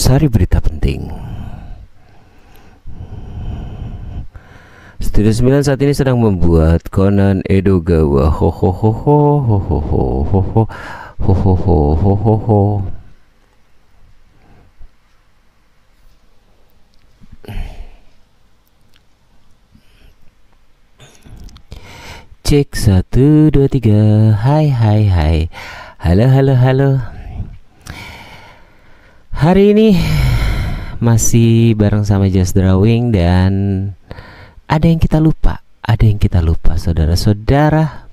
Sari berita penting. Studio 9 saat ini sedang membuat Conan Edogawa. Ho ho ho ho ho ho ho ho ho ho ho ho ho ho ho. Cek 1 2 3. Hai hai hai. Halo halo halo. Hari ini masih bareng sama Just Drawing dan ada yang kita lupa, saudara-saudara.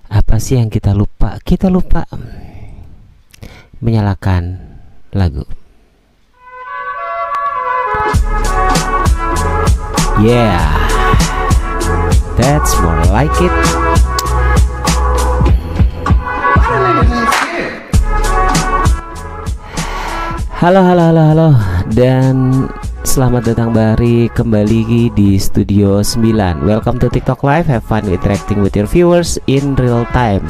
Apa sih yang kita lupa? Kita lupa menyalakan lagu. Yeah, that's more like it. Halo dan selamat datang kembali di Studio 9. Welcome to TikTok Live. Have fun interacting with your viewers in real time.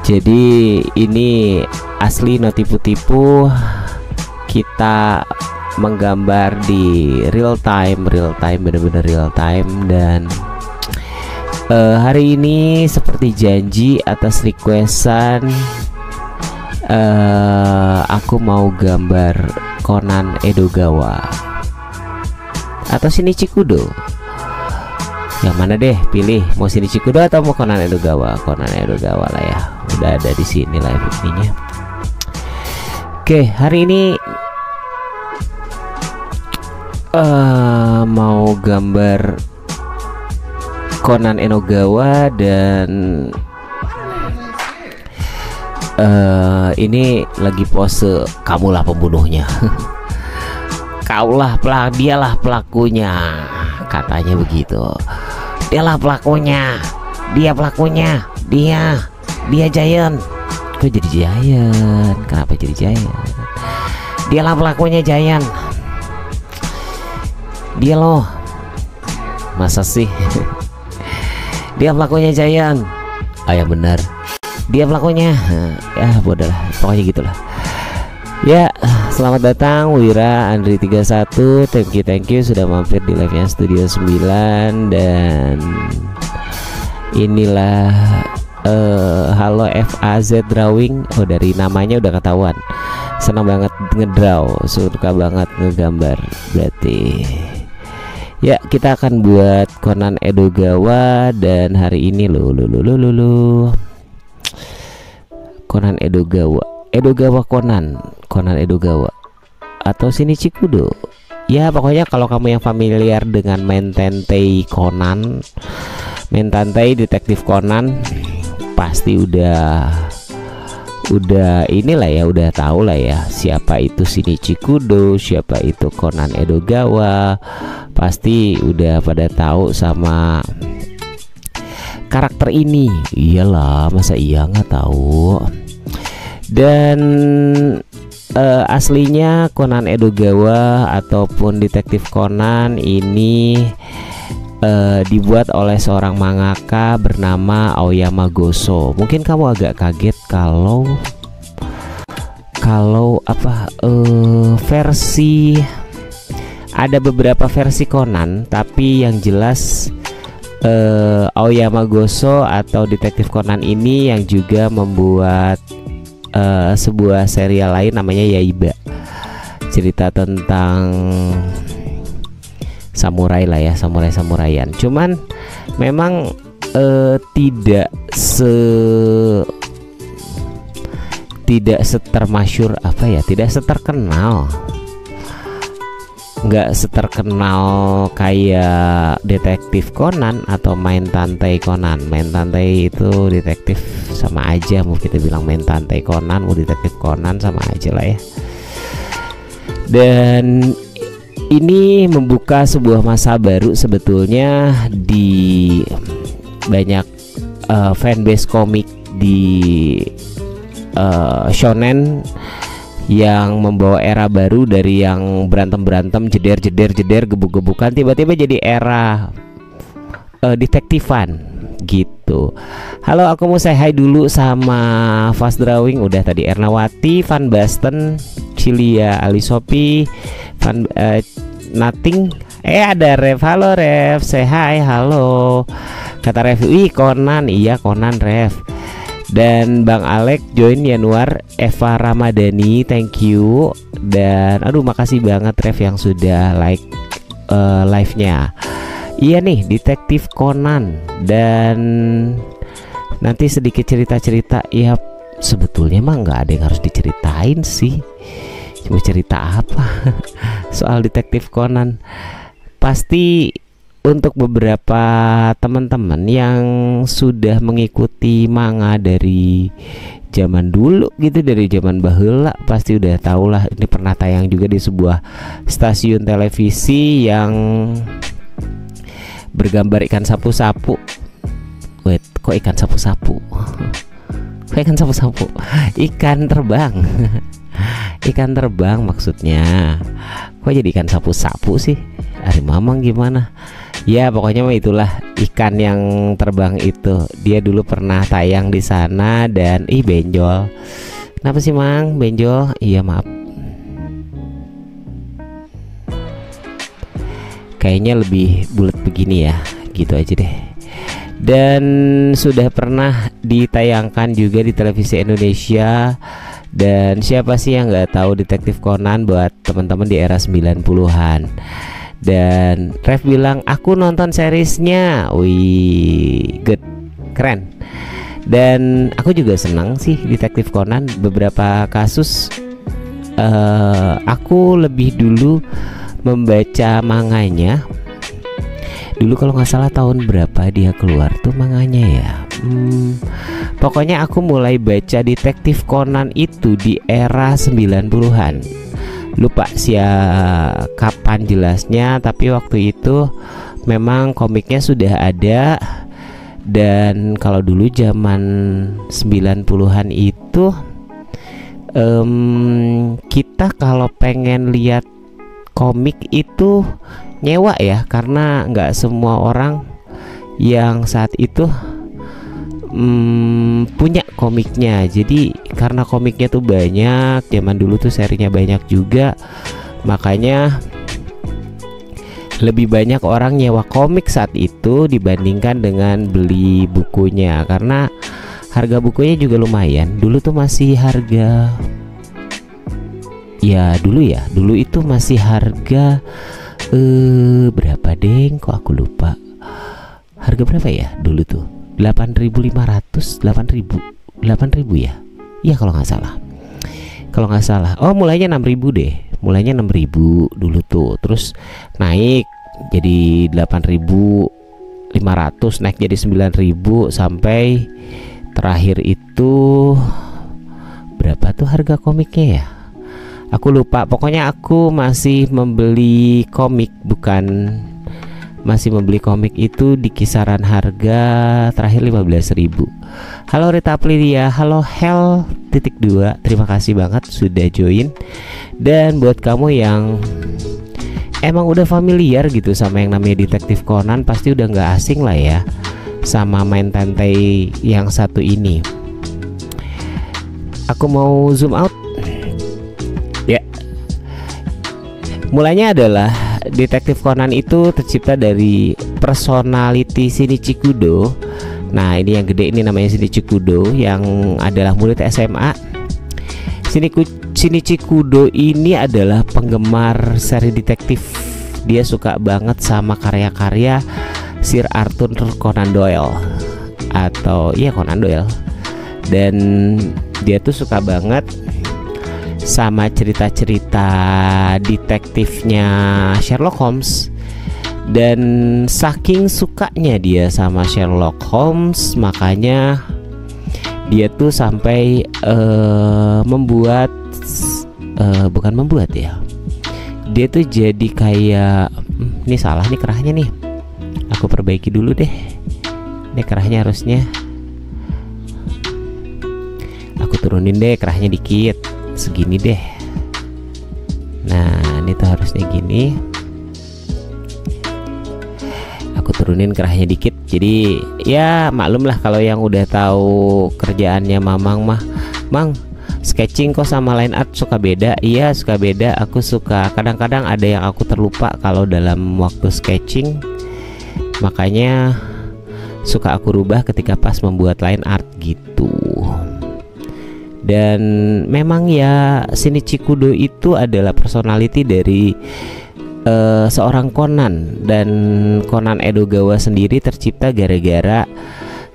Jadi ini asli no tipu-tipu. Kita menggambar di real time, bener-bener real time. Dan hari ini seperti janji atas requestan, aku mau gambar Conan Edogawa atau Shinichi Kudo. Yang mana deh? Pilih mau Shinichi Kudo atau mau Conan Edogawa? Conan Edogawa lah ya. Udah ada di sini lah buktinya. Oke, hari ini mau gambar Conan Edogawa dan ini lagi pose kamulah pembunuhnya. Dialah pelakunya, katanya begitu. Dia pelakunya, dia Giant. Kok jadi Giant? Kenapa jadi Giant? Dialah pelakunya Giant. Dia loh. Masa sih? Dia pelakunya Giant. Ah yang benar. Dia pelakunya. Ya bodoh lah, pokoknya gitulah. Ya, selamat datang Wira Andri 31. Thank you sudah mampir di live-nya Studio 9. Dan inilah halo FAZ Drawing. Oh, dari namanya udah ketahuan senang banget ngedraw, suka banget ngegambar. Berarti ya, kita akan buat Conan Edogawa. Dan hari ini Conan Edogawa Conan Edogawa atau Shinichi Kudo. Ya pokoknya kalau kamu yang familiar dengan Mentantei Conan, Mentantei Detektif Conan, pasti udah inilah ya, udah tahu lah ya siapa itu Shinichi Kudo, siapa itu Conan Edogawa. Pasti udah pada tahu sama karakter ini. Iyalah, masa iya nggak tahu. Dan aslinya Conan Edogawa ataupun Detektif Conan ini dibuat oleh seorang mangaka bernama Aoyama Goso. Mungkin kamu agak kaget kalau versi, ada beberapa versi Conan, tapi yang jelas Aoyama Goso atau Detektif Conan ini yang juga membuat sebuah serial lain namanya Yaiba, cerita tentang samurai lah ya, samurayan. Cuman memang tidak setermasyur tidak seterkenal, nggak seterkenal kayak Detektif Conan atau Mentantei Conan. Mentantei itu detektif, sama aja mau kita bilang Mentantei Conan, mau Detektif Conan sama aja lah ya. Dan ini membuka sebuah masa baru sebetulnya di banyak fanbase komik di shonen, yang membawa era baru dari yang berantem jeder gebuk-gebukan, tiba-tiba jadi era detektifan gitu. Halo, aku mau say hi dulu sama Fast Drawing, udah tadi Ernawati, Van Basten, Cilia, Ali Sopi, Van Nothing. Ada Rev. Halo Rev, say hi. Halo. Kata Rev, wih Conan. Iya Conan Rev. Dan Bang Alek join Januar. Eva Ramadhani, thank you. Dan aduh makasih banget Rev yang sudah like live-nya. Iya nih, Detektif Conan. Dan nanti sedikit cerita-cerita. Ya sebetulnya mah nggak ada yang harus diceritain sih. Cuma cerita apa soal Detektif Conan. Pasti untuk beberapa teman-teman yang sudah mengikuti manga dari zaman dulu gitu, dari zaman baheula, pasti udah tau lah. Ini pernah tayang juga di sebuah stasiun televisi yang bergambar ikan sapu-sapu. Wait, kok ikan sapu-sapu? Kok ikan sapu-sapu? Ikan terbang. Ikan terbang maksudnya. Kok jadi ikan sapu-sapu sih? Ari Mamang gimana? Ya pokoknya mah itulah ikan yang terbang itu. Dia dulu pernah tayang di sana dan benjol. Kenapa sih Mang? Benjol? Iya maaf. Kayaknya lebih bulat begini ya. Gitu aja deh. Dan sudah pernah ditayangkan juga di televisi Indonesia. Dan siapa sih yang nggak tahu Detektif Conan buat teman-teman di era 90-an. Dan Rev bilang aku nonton seriesnya. Wih, good, keren. Dan aku juga senang sih Detektif Conan. Beberapa kasus aku lebih dulu membaca manganya. Dulu kalau nggak salah tahun berapa dia keluar tuh manganya ya. Pokoknya aku mulai baca Detektif Conan itu di era 90-an. Lupa sih ya kapan jelasnya, tapi waktu itu memang komiknya sudah ada. Dan kalau dulu zaman 90-an itu kita kalau pengen lihat komik itu nyewa ya, karena nggak semua orang yang saat itu punya komiknya. Jadi karena komiknya tuh banyak, zaman dulu tuh serinya banyak juga, makanya lebih banyak orang nyewa komik saat itu dibandingkan dengan beli bukunya. Karena harga bukunya juga lumayan. Dulu tuh masih harga, ya dulu itu masih harga berapa deng, kok aku lupa harga berapa ya dulu tuh. 8.500, 8.000 ya. Iya kalau nggak salah. Oh mulainya 6.000 deh. Mulainya 6.000 dulu tuh. Terus naik jadi 8.500, naik jadi 9.000 sampai terakhir itu berapa tuh harga komiknya ya? Aku lupa. Pokoknya aku masih membeli komik itu di kisaran harga terakhir 15.000. Halo Rita Aprilia, halo Hel.2, terima kasih banget sudah join. Dan buat kamu yang emang udah familiar gitu sama yang namanya Detektif Conan, pasti udah nggak asing lah ya sama main tentei yang satu ini. Aku mau zoom out ya. Mulanya adalah Detektif Conan itu tercipta dari personality Shinichi Kudo. Nah ini yang gede ini namanya Shinichi Kudo, yang adalah murid SMA. Shinichi Kudo ini adalah penggemar seri detektif. Dia suka banget sama karya-karya Sir Arthur Conan Doyle, atau iya Conan Doyle. Dan dia tuh suka banget sama cerita-cerita detektifnya Sherlock Holmes. Dan saking sukanya dia sama Sherlock Holmes, makanya dia tuh sampai dia tuh jadi kayak ini salah nih kerahnya nih, aku perbaiki dulu deh. Ini kerahnya harusnya aku turunin deh kerahnya dikit, segini deh. Nah ini tuh harusnya gini, aku turunin kerahnya dikit. Jadi ya maklum lah kalau yang udah tahu kerjaannya Mamang mah, Mang sketching kok sama line art suka beda. Iya suka beda, aku suka kadang-kadang ada yang aku terlupa kalau dalam waktu sketching, makanya suka aku rubah ketika pas membuat line art gitu. Dan memang ya Shinichi Kudo itu adalah personality dari seorang Conan, dan Conan Edogawa sendiri tercipta gara-gara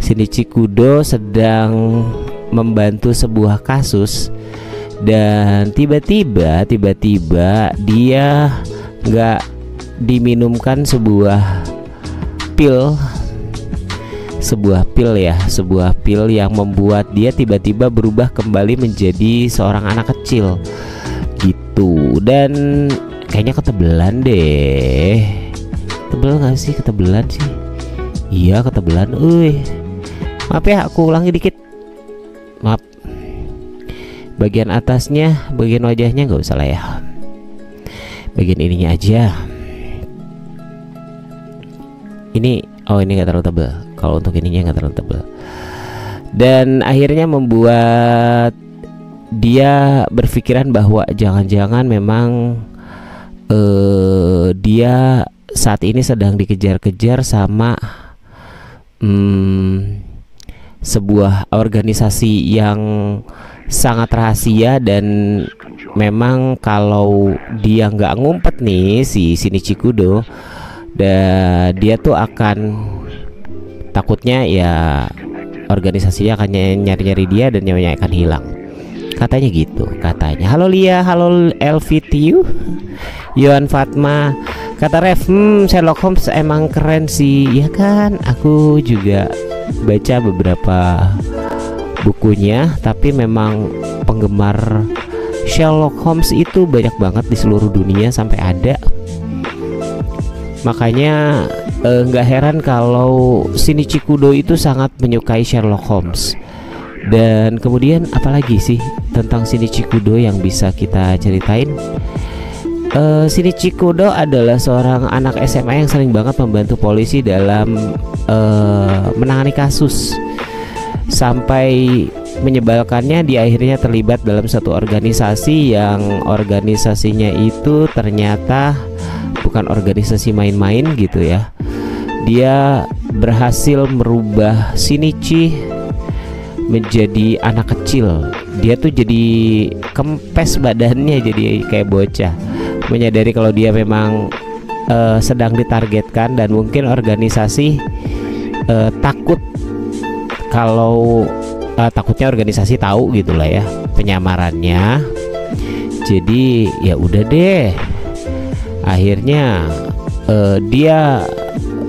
Shinichi Kudo sedang membantu sebuah kasus, dan tiba-tiba dia nggak diminumkan sebuah pil yang membuat dia tiba-tiba berubah kembali menjadi seorang anak kecil gitu. Dan kayaknya ketebelan deh. Tebel gak sih? Ketebelan sih. Iya ketebelan. Maaf ya, aku ulangi dikit. Maaf. Bagian atasnya, bagian wajahnya nggak usah lah ya. Bagian ininya aja. Ini nggak terlalu tebel. Kalau untuk ininya nggak terlalu tebel. Dan akhirnya membuat dia berpikiran bahwa jangan-jangan memang dia saat ini sedang dikejar-kejar sama sebuah organisasi yang sangat rahasia, dan memang kalau dia nggak ngumpet nih si Shinichi Kudo, dia tuh akan takutnya ya organisasinya akan nyari-nyari dia dan nyawanya akan hilang. Katanya gitu, katanya. Halo Lia, halo LVTU, Yohan Fatma. Kata Ref, Sherlock Holmes emang keren sih. Ya kan, aku juga baca beberapa bukunya, tapi memang penggemar Sherlock Holmes itu banyak banget di seluruh dunia sampai ada. Makanya nggak heran kalau Shinichi Kudo itu sangat menyukai Sherlock Holmes. Dan kemudian apalagi sih tentang Shinichi Kudo yang bisa kita ceritain? Shinichi Kudo adalah seorang anak SMA yang sering banget membantu polisi dalam menangani kasus, sampai menyebalkannya dia akhirnya terlibat dalam satu organisasi yang organisasinya itu ternyata bukan organisasi main-main gitu ya. Dia berhasil merubah Shinichi menjadi anak kecil. Dia tuh jadi kempes badannya, jadi kayak bocah. Menyadari kalau dia memang sedang ditargetkan, dan mungkin organisasi takut kalau takutnya organisasi tahu gitulah ya penyamarannya. Jadi ya udah deh, akhirnya dia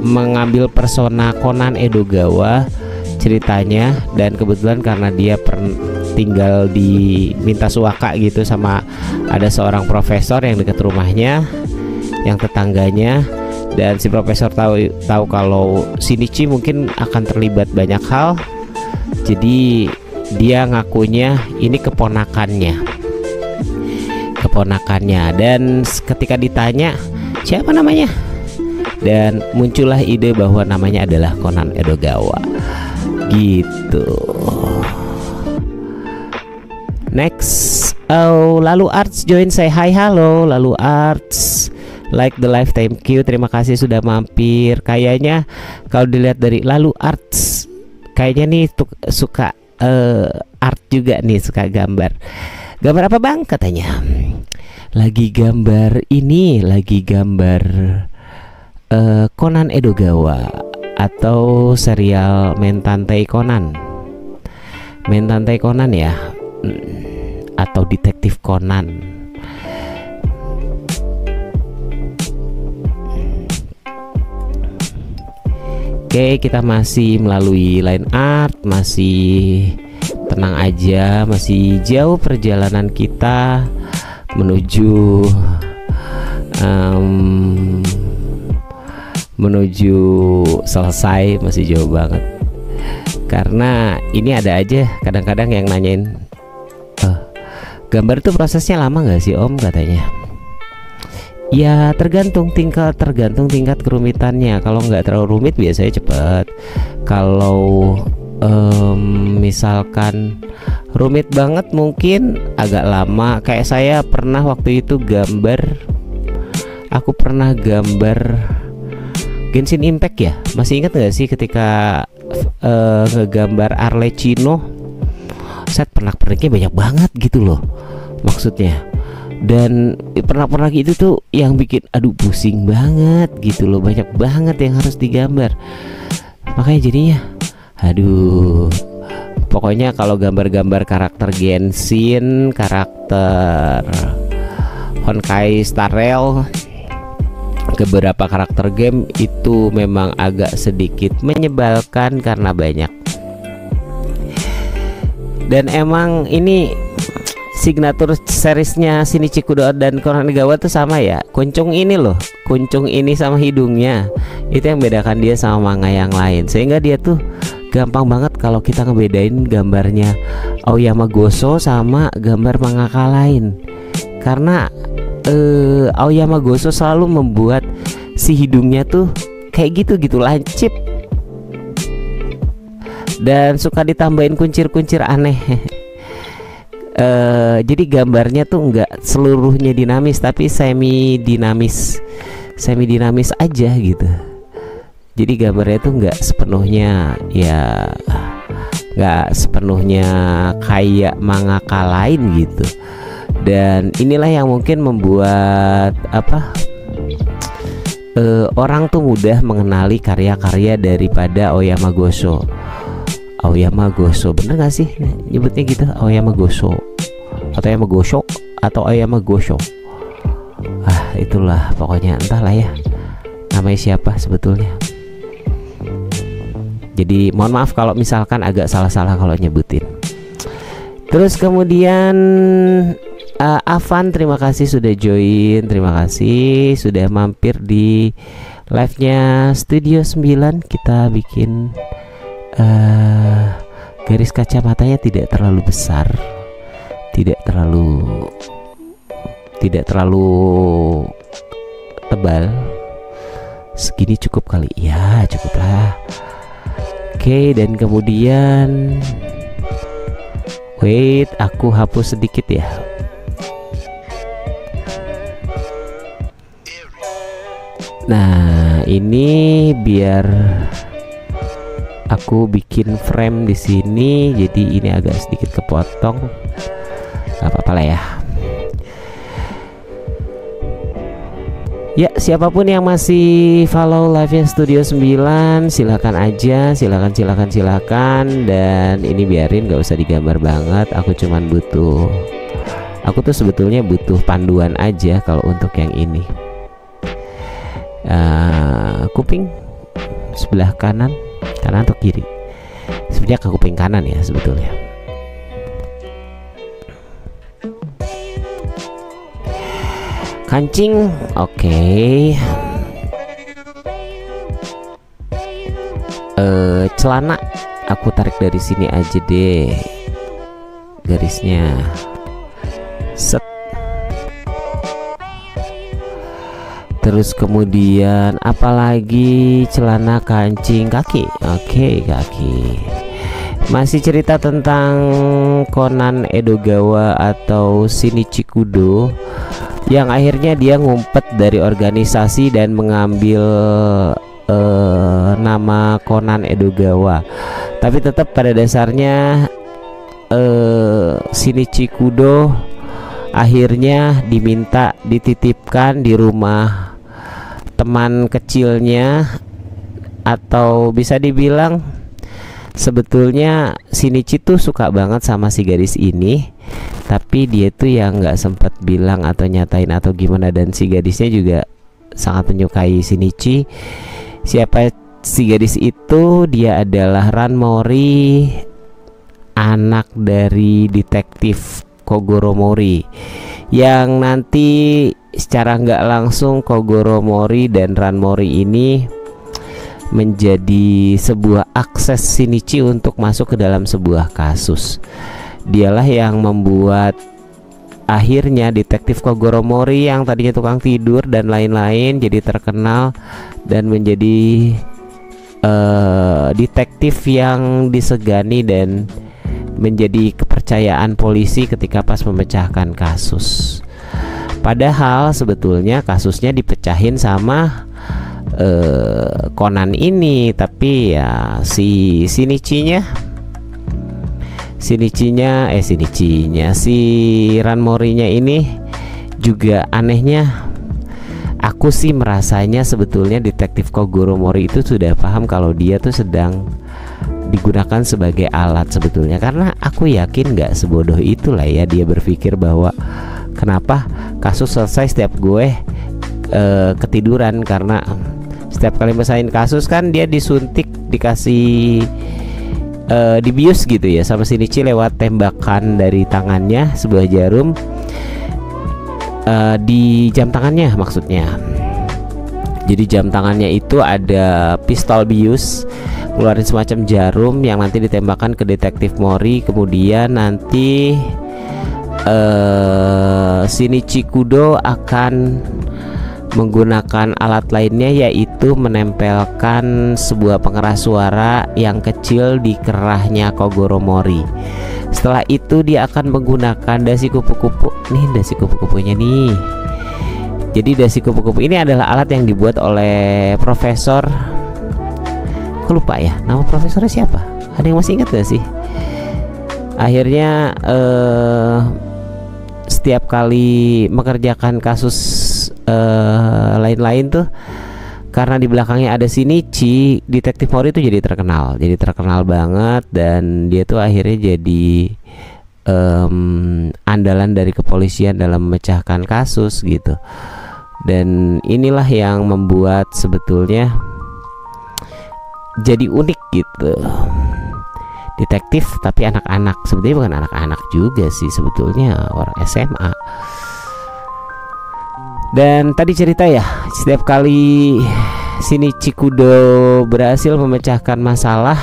mengambil persona Conan Edogawa ceritanya, dan kebetulan karena dia tinggal di Mintasuaka gitu sama ada seorang profesor yang dekat rumahnya, yang tetangganya, dan si profesor tahu kalau Shinichi mungkin akan terlibat banyak hal, jadi dia ngakunya ini keponakannya. Dan ketika ditanya siapa namanya, dan muncullah ide bahwa namanya adalah Conan Edogawa gitu. Next, Lalu Arts join, say hi, halo Lalu Arts, like the live, thank you, terima kasih sudah mampir. Kayaknya kalau dilihat dari Lalu Arts, kayaknya nih suka art juga nih, suka gambar. Gambar apa bang katanya? Lagi gambar Conan Edogawa atau serial Mentantai Conan ya, atau Detektif Conan. Oke, kita masih melalui line art, masih tenang aja, masih jauh perjalanan kita menuju selesai, masih jauh banget. Karena ini ada aja kadang-kadang yang nanyain, gambar itu prosesnya lama nggak sih om katanya. Ya tergantung tingkat kerumitannya. Kalau nggak terlalu rumit biasanya cepet. Kalau misalkan rumit banget mungkin agak lama. Kayak saya pernah waktu itu aku pernah gambar Genshin Impact ya. Masih ingat gak sih ketika ngegambar Arlecchino, set pernak-perniknya banyak banget gitu loh maksudnya. Dan pernah gitu tuh yang bikin aduh pusing banget gitu loh, banyak banget yang harus digambar. Makanya jadinya aduh, pokoknya kalau gambar-gambar karakter Genshin, karakter Honkai Star Rail, beberapa karakter game itu memang agak sedikit menyebalkan karena banyak. Dan emang ini signature seriesnya Shinichi Kudo dan Konan Egawa tuh sama ya. Kuncung ini loh, kuncung ini sama hidungnya, itu yang bedakan dia sama manga yang lain. Sehingga dia tuh gampang banget kalau kita ngebedain gambarnya Aoyama Goso sama gambar mangaka lain. Karena Aoyama Goso selalu membuat si hidungnya tuh kayak gitu lancip, dan suka ditambahin kuncir-kuncir aneh. Jadi gambarnya tuh nggak seluruhnya dinamis, tapi semi dinamis aja gitu. Jadi gambarnya tuh nggak sepenuhnya kayak mangaka lain gitu. Dan inilah yang mungkin membuat orang tuh mudah mengenali karya-karya daripada Aoyama Goso. Aoyama Goso, bener gak sih nyebutnya gitu? Aoyama Goso atau Aoyama Gosho atau Aoyama Gosho, itulah pokoknya, entahlah ya namanya siapa sebetulnya. Jadi mohon maaf kalau misalkan agak salah-salah kalau nyebutin. Terus kemudian Avan, terima kasih sudah join, terima kasih sudah mampir di live-nya Studio 9. Kita bikin garis kacamatanya tidak terlalu besar, tidak terlalu tebal, segini cukup kali ya, cukuplah. Oke, dan kemudian wait, aku hapus sedikit ya. Nah, ini biar aku bikin frame di sini, jadi ini agak sedikit kepotong. Gak apa-apa lah ya. Ya, siapapun yang masih follow live-nya Studio 9, silakan aja, silakan. Dan ini biarin, gak usah digambar banget. Aku tuh sebetulnya butuh panduan aja kalau untuk yang ini. Kuping sebelah kanan atau kiri? Sebenarnya ke kuping kanan ya sebetulnya. Kancing, oke. Celana aku tarik dari sini aja deh garisnya. Set. Terus kemudian apalagi celana, kancing, kaki. Oke, kaki. Masih cerita tentang Konan Edogawa atau Shinichi Kudo, yang akhirnya dia ngumpet dari organisasi dan mengambil nama Konan Edogawa. Tapi tetap pada dasarnya Shinichi Kudo akhirnya dititipkan di rumah teman kecilnya, atau bisa dibilang sebetulnya Shinichi tuh suka banget sama si gadis ini, tapi dia tuh yang nggak sempat bilang atau nyatain atau gimana. Dan si gadisnya juga sangat menyukai Shinichi. Siapa si gadis itu? Dia adalah Ranmori, anak dari detektif Kogoro Mori, yang nanti secara nggak langsung Kogoro Mori dan Ranmori ini menjadi sebuah akses Shinichi untuk masuk ke dalam sebuah kasus. Dialah yang membuat akhirnya detektif Kogoro Mori yang tadinya tukang tidur dan lain-lain jadi terkenal dan menjadi detektif yang disegani dan menjadi kepercayaan polisi ketika pas memecahkan kasus. Padahal sebetulnya kasusnya dipecahin sama Conan ini, tapi ya si Ran Morinya ini juga anehnya. Aku sih merasanya sebetulnya detektif Kogoro Mori itu sudah paham kalau dia tuh sedang digunakan sebagai alat sebetulnya, karena aku yakin gak sebodoh itulah ya dia berpikir bahwa kenapa kasus selesai setiap gue ketiduran, karena setiap kali mesain kasus kan dia disuntik, dikasih dibius gitu ya sama Shinichi lewat tembakan dari tangannya, sebuah jarum di jam tangannya maksudnya. Jadi jam tangannya itu ada pistol bius, ngeluarin semacam jarum yang nanti ditembakkan ke detektif Mori. Kemudian nanti Shinichi Kudo akan menggunakan alat lainnya, yaitu menempelkan sebuah pengeras suara yang kecil di kerahnya Kogoro Mori. Setelah itu dia akan menggunakan dasi kupu-kupu. Nih dasi kupu-kupunya nih. Jadi dasi kupu-kupu ini adalah alat yang dibuat oleh Profesor, aku lupa ya nama profesornya siapa. Ada yang masih ingat gak sih? Akhirnya setiap kali mengerjakan kasus lain-lain tuh, karena di belakangnya ada Shinichi, detektif Mori itu jadi terkenal banget, dan dia tuh akhirnya jadi andalan dari kepolisian dalam memecahkan kasus gitu. Dan inilah yang membuat sebetulnya jadi unik gitu. Detektif tapi anak-anak, sebetulnya bukan anak-anak juga sih, sebetulnya orang SMA. Dan tadi cerita ya, setiap kali Shinichi Kudo berhasil memecahkan masalah,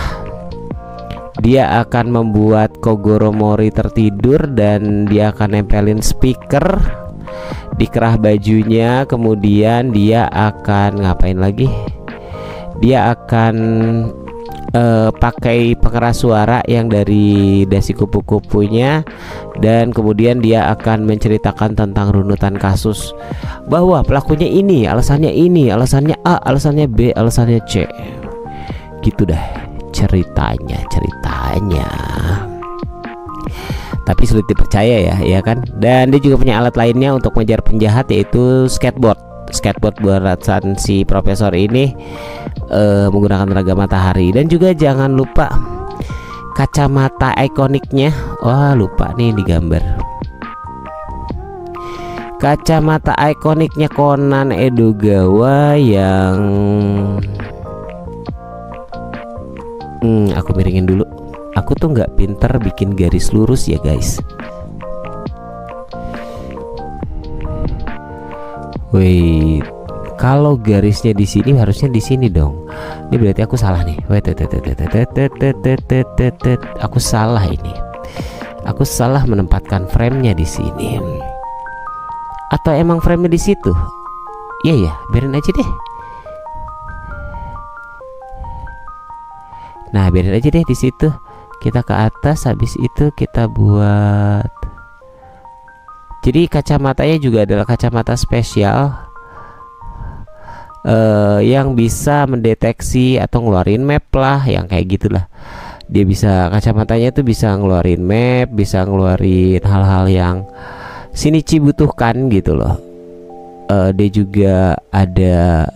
dia akan membuat Kogoro Mori tertidur dan dia akan nempelin speaker di kerah bajunya. Kemudian dia akan ngapain lagi? Dia akan pakai pengeras suara yang dari dasi kupu-kupunya, dan kemudian dia akan menceritakan tentang runutan kasus, bahwa pelakunya ini, alasannya A, alasannya B, alasannya C, gitu dah ceritanya. Tapi sulit dipercaya ya kan. Dan dia juga punya alat lainnya untuk mengejar penjahat, yaitu skateboard buatan si profesor ini menggunakan tenaga matahari. Dan juga jangan lupa kacamata ikoniknya. Wah, lupa nih digambar. Kacamata ikoniknya Conan Edogawa yang aku miringin dulu. Aku tuh nggak pinter bikin garis lurus ya guys. Wait, kalau garisnya di sini harusnya di sini dong. Ini berarti aku salah nih. Wait, aku salah ini. Aku salah menempatkan frame-nya di sini. Atau emang frame-nya di situ? Iya ya, biarin aja deh. Nah, biarin aja deh di situ. Kita ke atas, habis itu kita buat. Jadi kacamatanya juga adalah kacamata spesial yang bisa mendeteksi atau ngeluarin map lah, yang kayak gitulah. Dia bisa, kacamatanya itu bisa ngeluarin map, bisa ngeluarin hal-hal yang Shinichi butuhkan gitu loh. Dia juga ada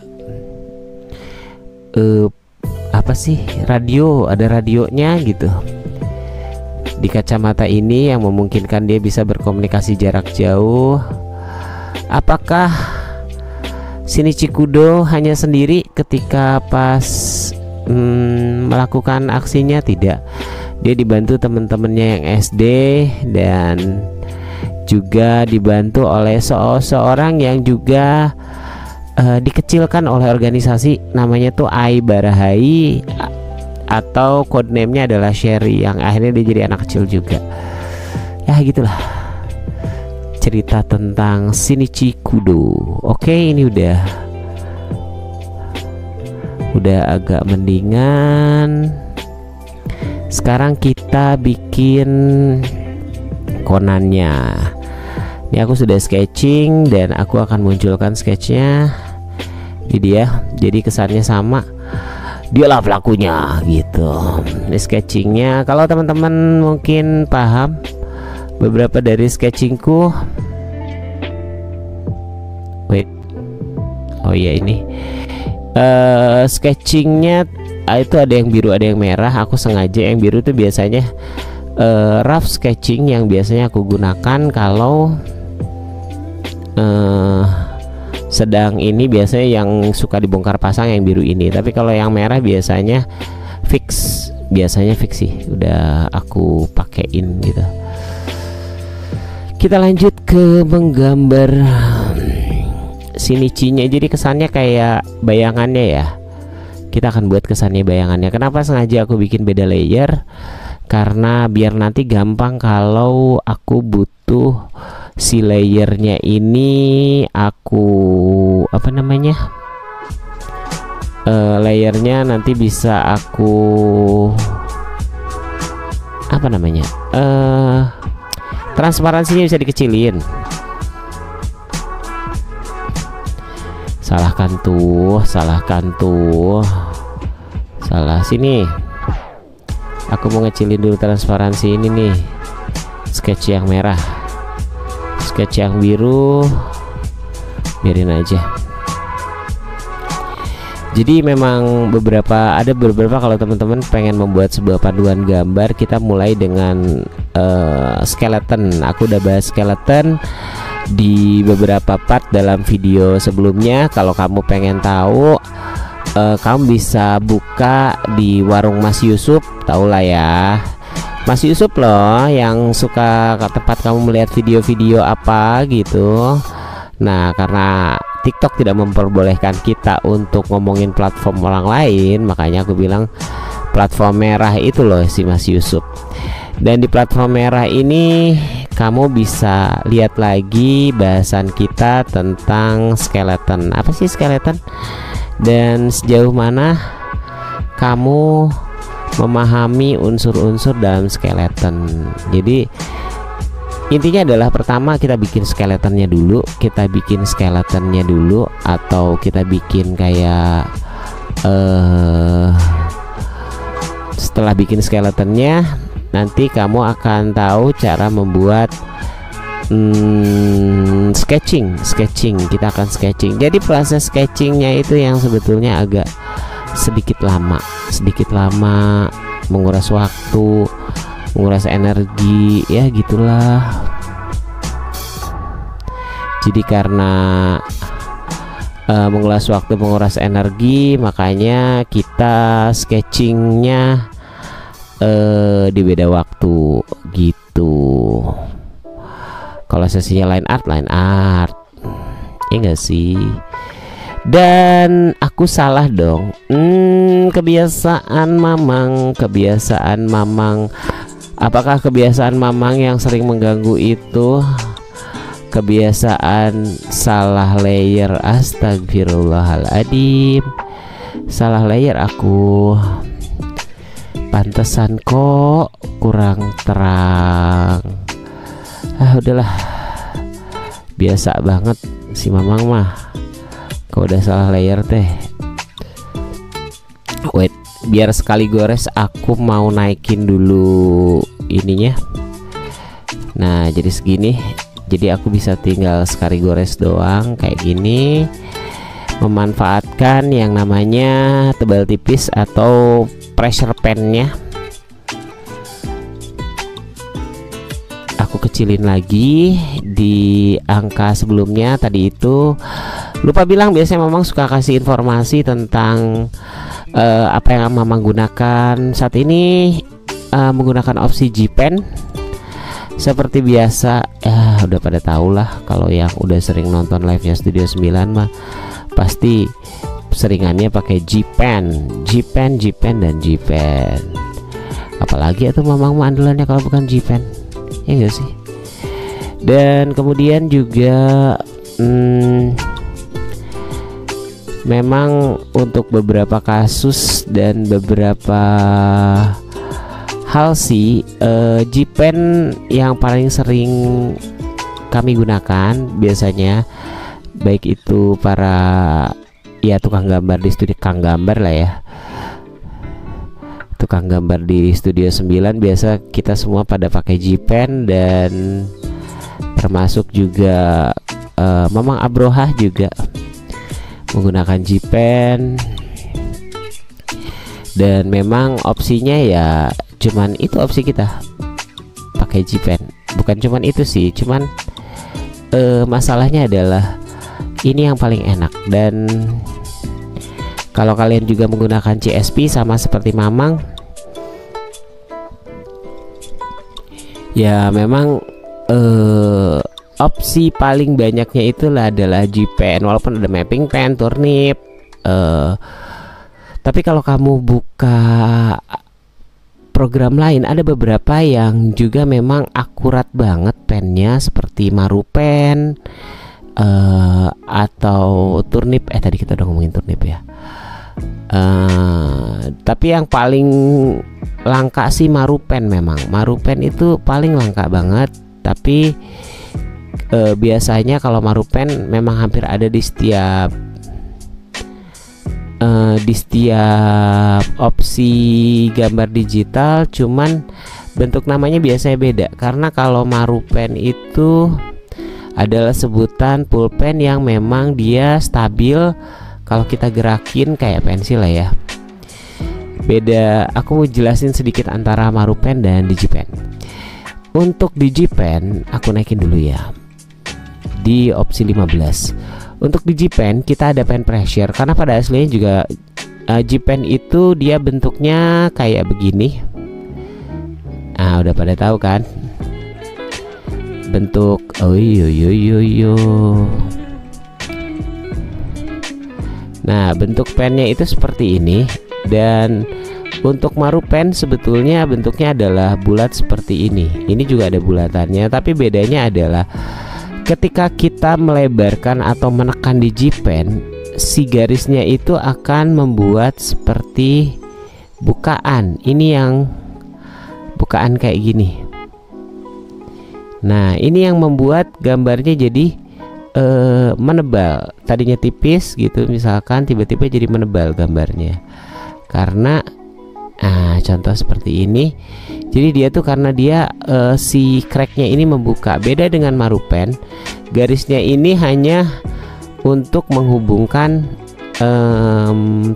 apa sih, radio, ada radionya gitu di kacamata ini yang memungkinkan dia bisa berkomunikasi jarak jauh. Apakah Shinichi Kudo hanya sendiri ketika pas melakukan aksinya? Tidak, dia dibantu teman-temannya yang SD dan juga dibantu oleh seorang yang juga dikecilkan oleh organisasi namanya tuh Ai Barahai, atau codename-nya adalah Sherry, yang akhirnya dia jadi anak kecil juga. Ya gitulah cerita tentang Shinichi Kudo. Oke, ini udah udah agak mendingan. Sekarang kita bikin konannya. Ini aku sudah sketching dan aku akan munculkan sketchnya. Ini dia, jadi kesannya sama, dialah pelakunya gitu. Ini sketchingnya, kalau teman-teman mungkin paham beberapa dari sketchingku. Wait, oh iya, ini sketchingnya itu ada yang biru ada yang merah. Aku sengaja yang biru itu biasanya rough sketching yang biasanya aku gunakan kalau sedang ini, biasanya yang suka dibongkar pasang yang biru ini. Tapi kalau yang merah biasanya fix sih, udah aku pakein gitu. Kita lanjut ke menggambar Shinichi-nya. Jadi kesannya kayak bayangannya ya. Kita akan buat kesannya bayangannya. Kenapa sengaja aku bikin beda layer? Karena biar nanti gampang kalau aku butuh si layernya ini, aku apa namanya, layernya nanti bisa aku apa namanya, transparansinya bisa dikecilin. Salahkan tuh, salah sini. Aku mau ngecilin dulu transparansi ini nih. Sketch yang merah, sketch yang biru biarin aja. Jadi memang ada beberapa kalau teman-teman pengen membuat sebuah panduan gambar, kita mulai dengan skeleton. Aku udah bahas skeleton di beberapa part dalam video sebelumnya. Kalau kamu pengen tahu, kamu bisa buka di warung Mas Yusuf, tau lah ya, Mas Yusuf loh, yang suka ke tempat kamu melihat video-video apa gitu. Nah, karena TikTok tidak memperbolehkan kita untuk ngomongin platform orang lain, makanya aku bilang platform merah itu loh si Mas Yusuf. Dan di platform merah ini kamu bisa lihat lagi bahasan kita tentang skeleton. Apa sih skeleton? Dan sejauh mana kamu memahami unsur-unsur dalam skeleton. Jadi intinya adalah pertama kita bikin skeletonnya dulu, atau kita bikin kayak setelah bikin skeletonnya nanti kamu akan tahu cara membuat sketching. Kita akan sketching. Jadi proses sketchingnya itu yang sebetulnya agak sedikit lama, menguras waktu, menguras energi, ya gitulah. Jadi karena menguras waktu, menguras energi, makanya kita sketchingnya di beda waktu gitu. Kalau sesinya line art, ya enggak sih? Dan aku salah dong. Kebiasaan mamang. Apakah kebiasaan mamang yang sering mengganggu itu kebiasaan salah layer? Astagfirullahaladzim, salah layer aku. Pantesan kok kurang terang. Udahlah, biasa banget si mamang mah kalau udah salah layer teh. Wait, biar sekali gores aku mau naikin dulu ininya. Nah, jadi segini. Jadi aku bisa tinggal sekali gores doang kayak gini, memanfaatkan yang namanya tebal tipis atau pressure pen-nya. Aku kecilin lagi di angka sebelumnya tadi itu. Lupa bilang, biasanya Mamang suka kasih informasi tentang apa yang Mamang gunakan saat ini. Menggunakan opsi G Pen seperti biasa. Udah pada tahu lah, kalau yang udah sering nonton live-nya Studio 9 mah pasti seringannya pakai G Pen, dan G Pen. Apalagi itu Mamang mah andalannya kalau bukan G Pen, ya enggak sih? Dan kemudian juga memang untuk beberapa kasus dan beberapa hal sih, G-Pen yang paling sering kami gunakan biasanya, baik itu para ya tukang gambar di studio, kang gambar lah ya, tukang gambar di Studio 9, biasa kita semua pada pakai G-Pen, dan termasuk juga Mamang Abrohah juga menggunakan G-Pen. Dan memang opsinya ya cuman itu, opsi kita pakai G-Pen. Bukan cuman itu sih, cuman masalahnya adalah ini yang paling enak. Dan kalau kalian juga menggunakan CSP sama seperti Mamang, ya memang opsi paling banyaknya itulah adalah G-Pen, walaupun ada mapping pen, turnip. Tapi kalau kamu buka program lain, ada beberapa yang juga memang akurat banget pennya, seperti Marupen atau turnip. Tadi kita udah ngomongin turnip ya. Tapi yang paling langka sih Marupen. Memang Marupen itu paling langka banget. Tapi biasanya kalau Marupen memang hampir ada di setiap opsi gambar digital, cuman bentuk namanya biasanya beda. Karena kalau Marupen itu adalah sebutan pulpen yang memang dia stabil kalau kita gerakin kayak pensil lah ya. Beda, aku mau jelasin sedikit antara Marupen dan DigiPen. Untuk DigiPen aku naikin dulu ya di opsi 15. Untuk DigiPen kita ada pen pressure, karena pada aslinya juga G-Pen itu dia bentuknya kayak begini. Udah pada tahu kan bentuk. Nah, bentuk pennya itu seperti ini. Dan untuk Marupen sebetulnya bentuknya adalah bulat seperti ini. Ini juga ada bulatannya, tapi bedanya adalah ketika kita melebarkan atau menekan di G-Pen, si garisnya itu akan membuat seperti bukaan. Ini yang bukaan kayak gini. Nah, ini yang membuat gambarnya jadi menebal. Tadinya tipis gitu misalkan, tiba-tiba jadi menebal gambarnya. Karena contoh seperti ini. Jadi dia tuh karena dia si cracknya ini membuka. Beda dengan Marupen, garisnya ini hanya untuk menghubungkan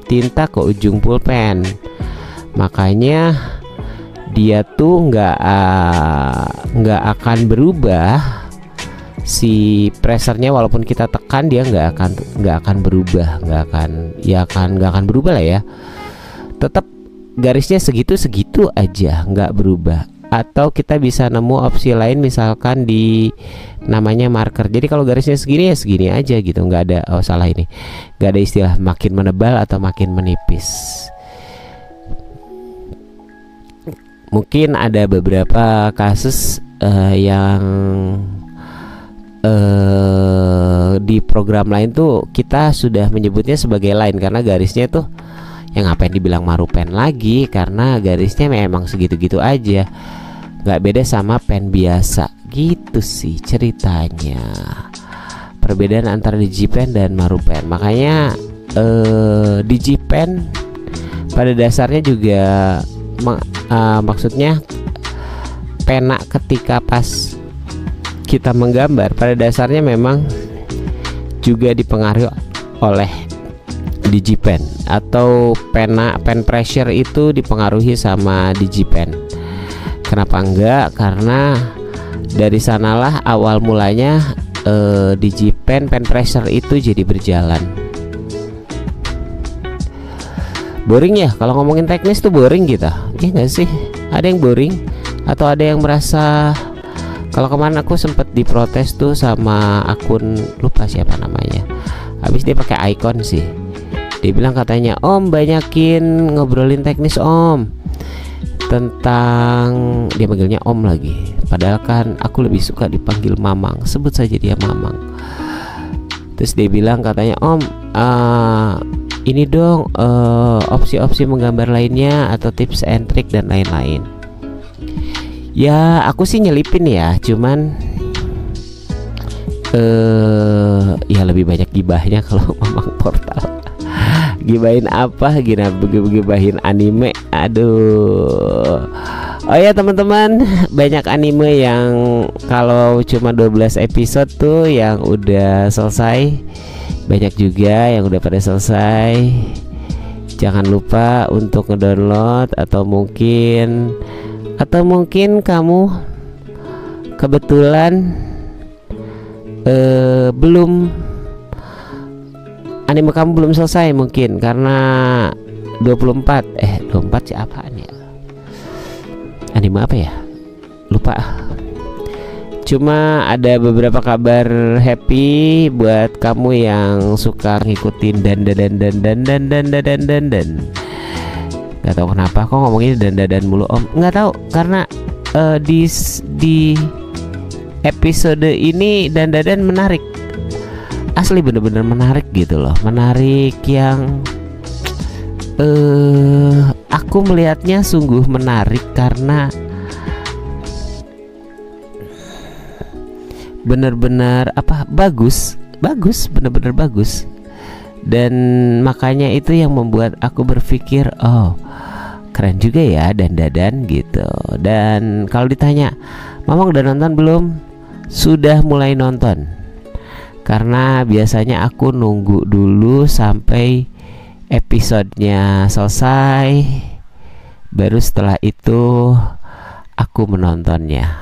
tinta ke ujung pulpen. Makanya dia tuh nggak akan berubah. Si pressernya walaupun kita tekan, dia nggak akan berubah, nggak akan berubah lah ya. Tetap garisnya segitu aja, nggak berubah. Atau kita bisa nemu opsi lain, misalkan di namanya marker. Jadi kalau garisnya segini ya segini aja gitu, nggak ada nggak ada istilah makin menebal atau makin menipis. Mungkin ada beberapa kasus yang di program lain tuh kita sudah menyebutnya sebagai line, karena garisnya tuh yang ngapain dibilang Marupen lagi, karena garisnya memang segitu-gitu aja, nggak beda sama pen biasa gitu sih ceritanya. Perbedaan antara DigiPen dan Marupen. Makanya DigiPen pada dasarnya juga maksudnya pena ketika pas kita menggambar pada dasarnya memang juga dipengaruhi oleh DigiPen, atau pen pressure itu dipengaruhi sama DigiPen. Kenapa enggak? Karena dari sanalah awal mulanya DigiPen pen pressure itu jadi berjalan. Boring ya kalau ngomongin teknis tuh, boring kita. Iya nggak sih? Ada yang boring atau ada yang merasa. Kalau kemarin aku sempet diprotes tuh sama akun, lupa siapa namanya. Habis dia pakai icon sih. Dia bilang katanya, "Om, banyakin ngobrolin teknis Om." Tentang, dia panggilnya Om lagi. Padahal kan aku lebih suka dipanggil Mamang. Sebut saja dia Mamang. Terus dia bilang katanya, "Om, ini dong opsi-opsi menggambar lainnya atau tips and trick dan lain-lain. Ya aku sih nyelipin ya, cuman ya lebih banyak gibahnya kalau Mamang Portal. Gibahin apa? Gibahin anime. Aduh. Oh ya teman-teman, banyak anime yang kalau cuma 12 episode tuh yang udah selesai. Banyak juga yang udah pada selesai. Jangan lupa untuk ngedownload atau mungkin kamu kebetulan belum anime kamu belum selesai mungkin karena 24 sih apaan ya? Anime apa ya? Lupa. Cuma ada beberapa kabar happy buat kamu yang suka ngikutin dan. Gak tahu kenapa kok ngomongin dan mulu om. Nggak tahu karena di episode ini dan menarik. Asli bener-bener menarik gitu loh. Menarik yang aku melihatnya sungguh menarik karena bener-bener bagus, bener-bener bagus. Dan makanya itu yang membuat aku berpikir, oh keren juga ya dan gitu. Dan kalau ditanya, Mamang udah nonton belum? Sudah mulai nonton. Karena biasanya aku nunggu dulu sampai episodenya selesai, baru setelah itu aku menontonnya.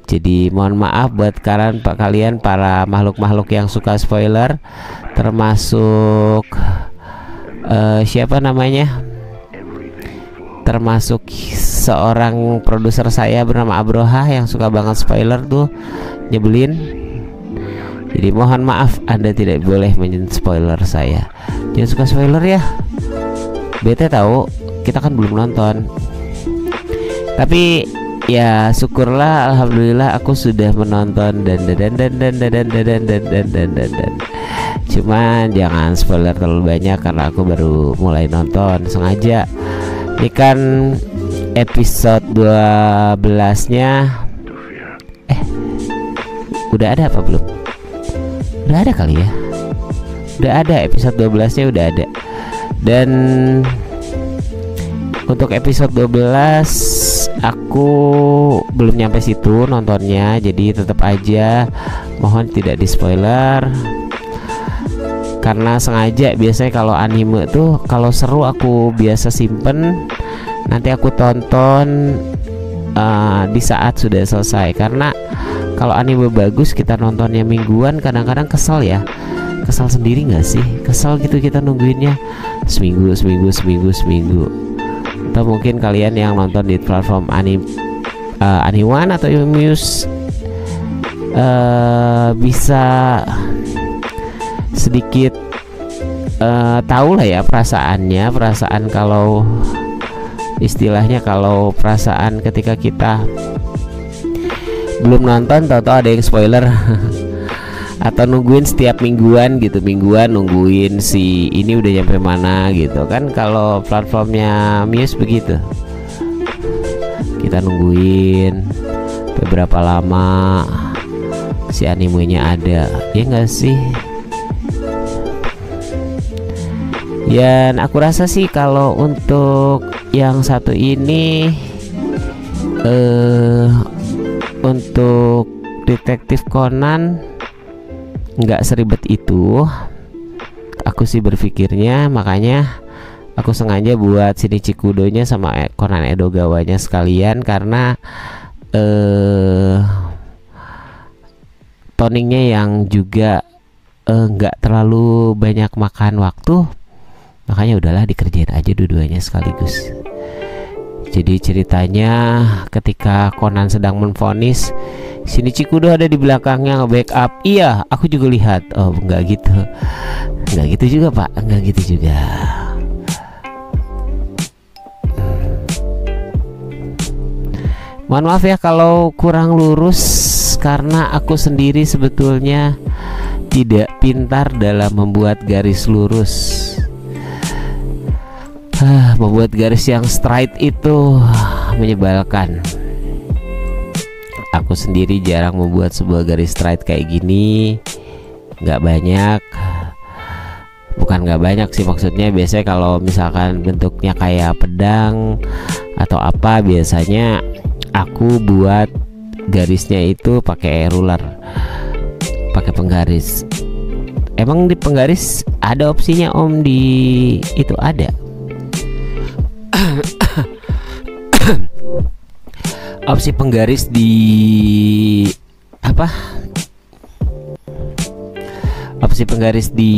Jadi mohon maaf buat kalian para makhluk-makhluk yang suka spoiler, termasuk siapa namanya? Termasuk seorang produser saya bernama Abroha yang suka banget spoiler tuh, nyebelin. Jadi mohon maaf, Anda tidak boleh spoiler saya. Jangan suka spoiler ya. Bete tahu, kita kan belum nonton. Tapi ya syukurlah, alhamdulillah aku sudah menonton dan. Cuman jangan spoiler terlalu banyak karena aku baru mulai nonton sengaja. Ini kan episode 12-nya. Udah ada apa belum? Udah ada kali ya. Udah ada episode 12-nya udah ada. Dan untuk episode 12 aku belum nyampe situ nontonnya, jadi tetap aja mohon tidak di spoiler. Karena sengaja biasanya kalau anime tuh kalau seru aku biasa simpen, nanti aku tonton di saat sudah selesai. Karena kalau anime bagus kita nontonnya mingguan, kadang-kadang kesel ya. Kesel sendiri nggak sih? Kesel gitu kita nungguinnya seminggu. Atau mungkin kalian yang nonton di platform Aniwan atau Muse bisa sedikit tahu lah ya perasaan kalau istilahnya kalau perasaan ketika kita belum nonton tahu-tahu ada yang spoiler. Atau nungguin setiap mingguan nungguin si ini udah nyampe mana gitu kan. Kalau platformnya Muse begitu, kita nungguin beberapa lama si animenya ada, ya nggak sih? Dan aku rasa sih kalau untuk yang satu ini untuk Detektif Conan nggak seribet itu, aku sih berpikirnya. Makanya aku sengaja buat Shinichi Kudonya sama Conan Edogawanya sekalian, karena toningnya yang juga nggak terlalu banyak makan waktu. Makanya udahlah dikerjain aja dua-duanya sekaligus. Jadi ceritanya ketika Conan sedang menvonis, Shinichi Kudo ada di belakangnya nge-backup. Iya, aku juga lihat. Oh, enggak gitu. Enggak gitu juga, Pak. Enggak gitu juga. Mohon maaf ya kalau kurang lurus, karena aku sendiri sebetulnya tidak pintar dalam membuat garis lurus. Membuat garis yang straight itu menyebalkan. Aku sendiri jarang membuat sebuah garis straight kayak gini. Nggak banyak. Bukan nggak banyak sih, maksudnya biasanya kalau misalkan bentuknya kayak pedang atau apa, biasanya aku buat garisnya itu pakai ruler, pakai penggaris. Emang di penggaris ada opsinya Om? Di itu ada opsi penggaris di apa? Opsi penggaris di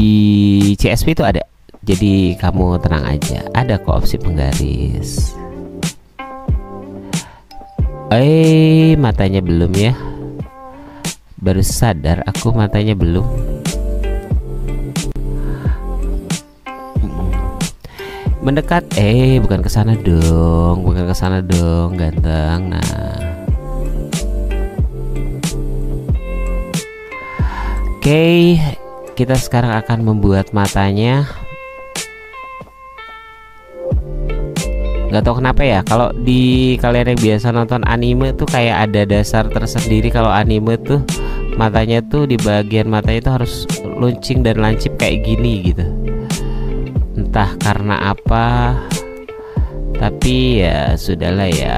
CSP itu ada. Jadi kamu tenang aja, ada kok opsi penggaris. Matanya belum ya? Baru sadar aku matanya belum. Mendekat, bukan ke sana dong, bukan ke sana dong, ganteng. Nah, oke, kita sekarang akan membuat matanya. Gak tau kenapa ya, kalau di kalian yang biasa nonton anime tuh kayak ada dasar tersendiri. Kalau anime tuh matanya tuh di bagian matanya itu harus luncing dan lancip kayak gini gitu. Entah karena apa, tapi ya sudahlah ya.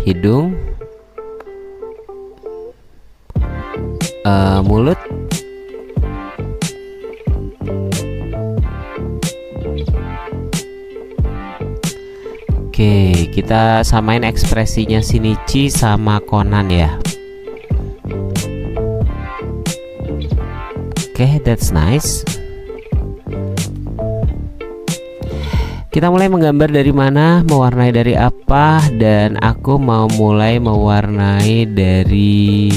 Hidung, mulut, oke, kita samain ekspresinya Shinichi sama Conan ya. Oke, that's nice. Kita mulai menggambar dari mana, mewarnai dari apa, dan aku mau mulai mewarnai dari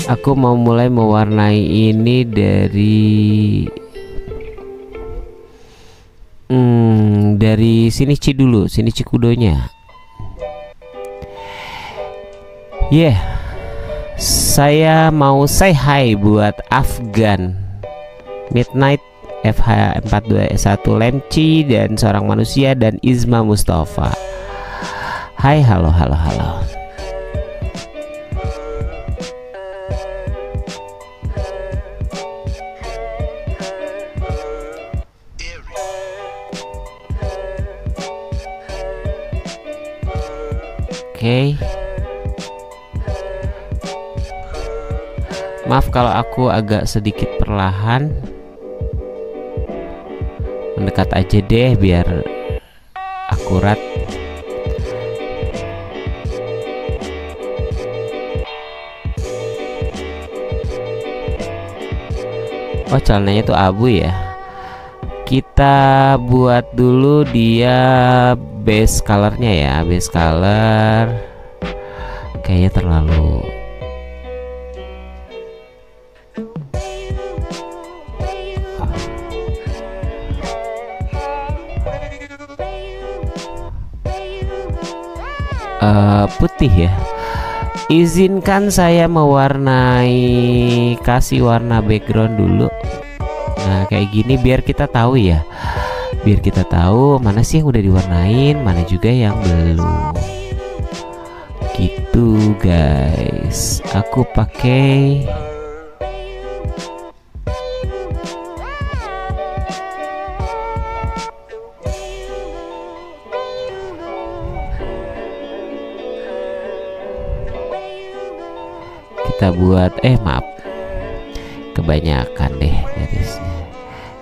aku mau mulai mewarnai ini dari Shinichi dulu, Shinichi Kudonya. Saya mau say hi buat Afgan, Midnight, FH421, Lemci, dan Seorang Manusia, dan Izma Mustafa. Hai, halo. Oke. Maaf kalau aku agak sedikit perlahan. Mendekat aja deh biar akurat. Oh, celananya tuh abu ya. Kita buat dulu dia base colornya ya. Base color kayaknya terlalu putih ya. Izinkan saya mewarnai, kasih warna background dulu. Nah, kayak gini biar kita tahu ya. Biar kita tahu mana sih yang udah diwarnain, mana juga yang belum. Gitu, guys. Aku pakai kita buat maaf, kebanyakan deh garisnya.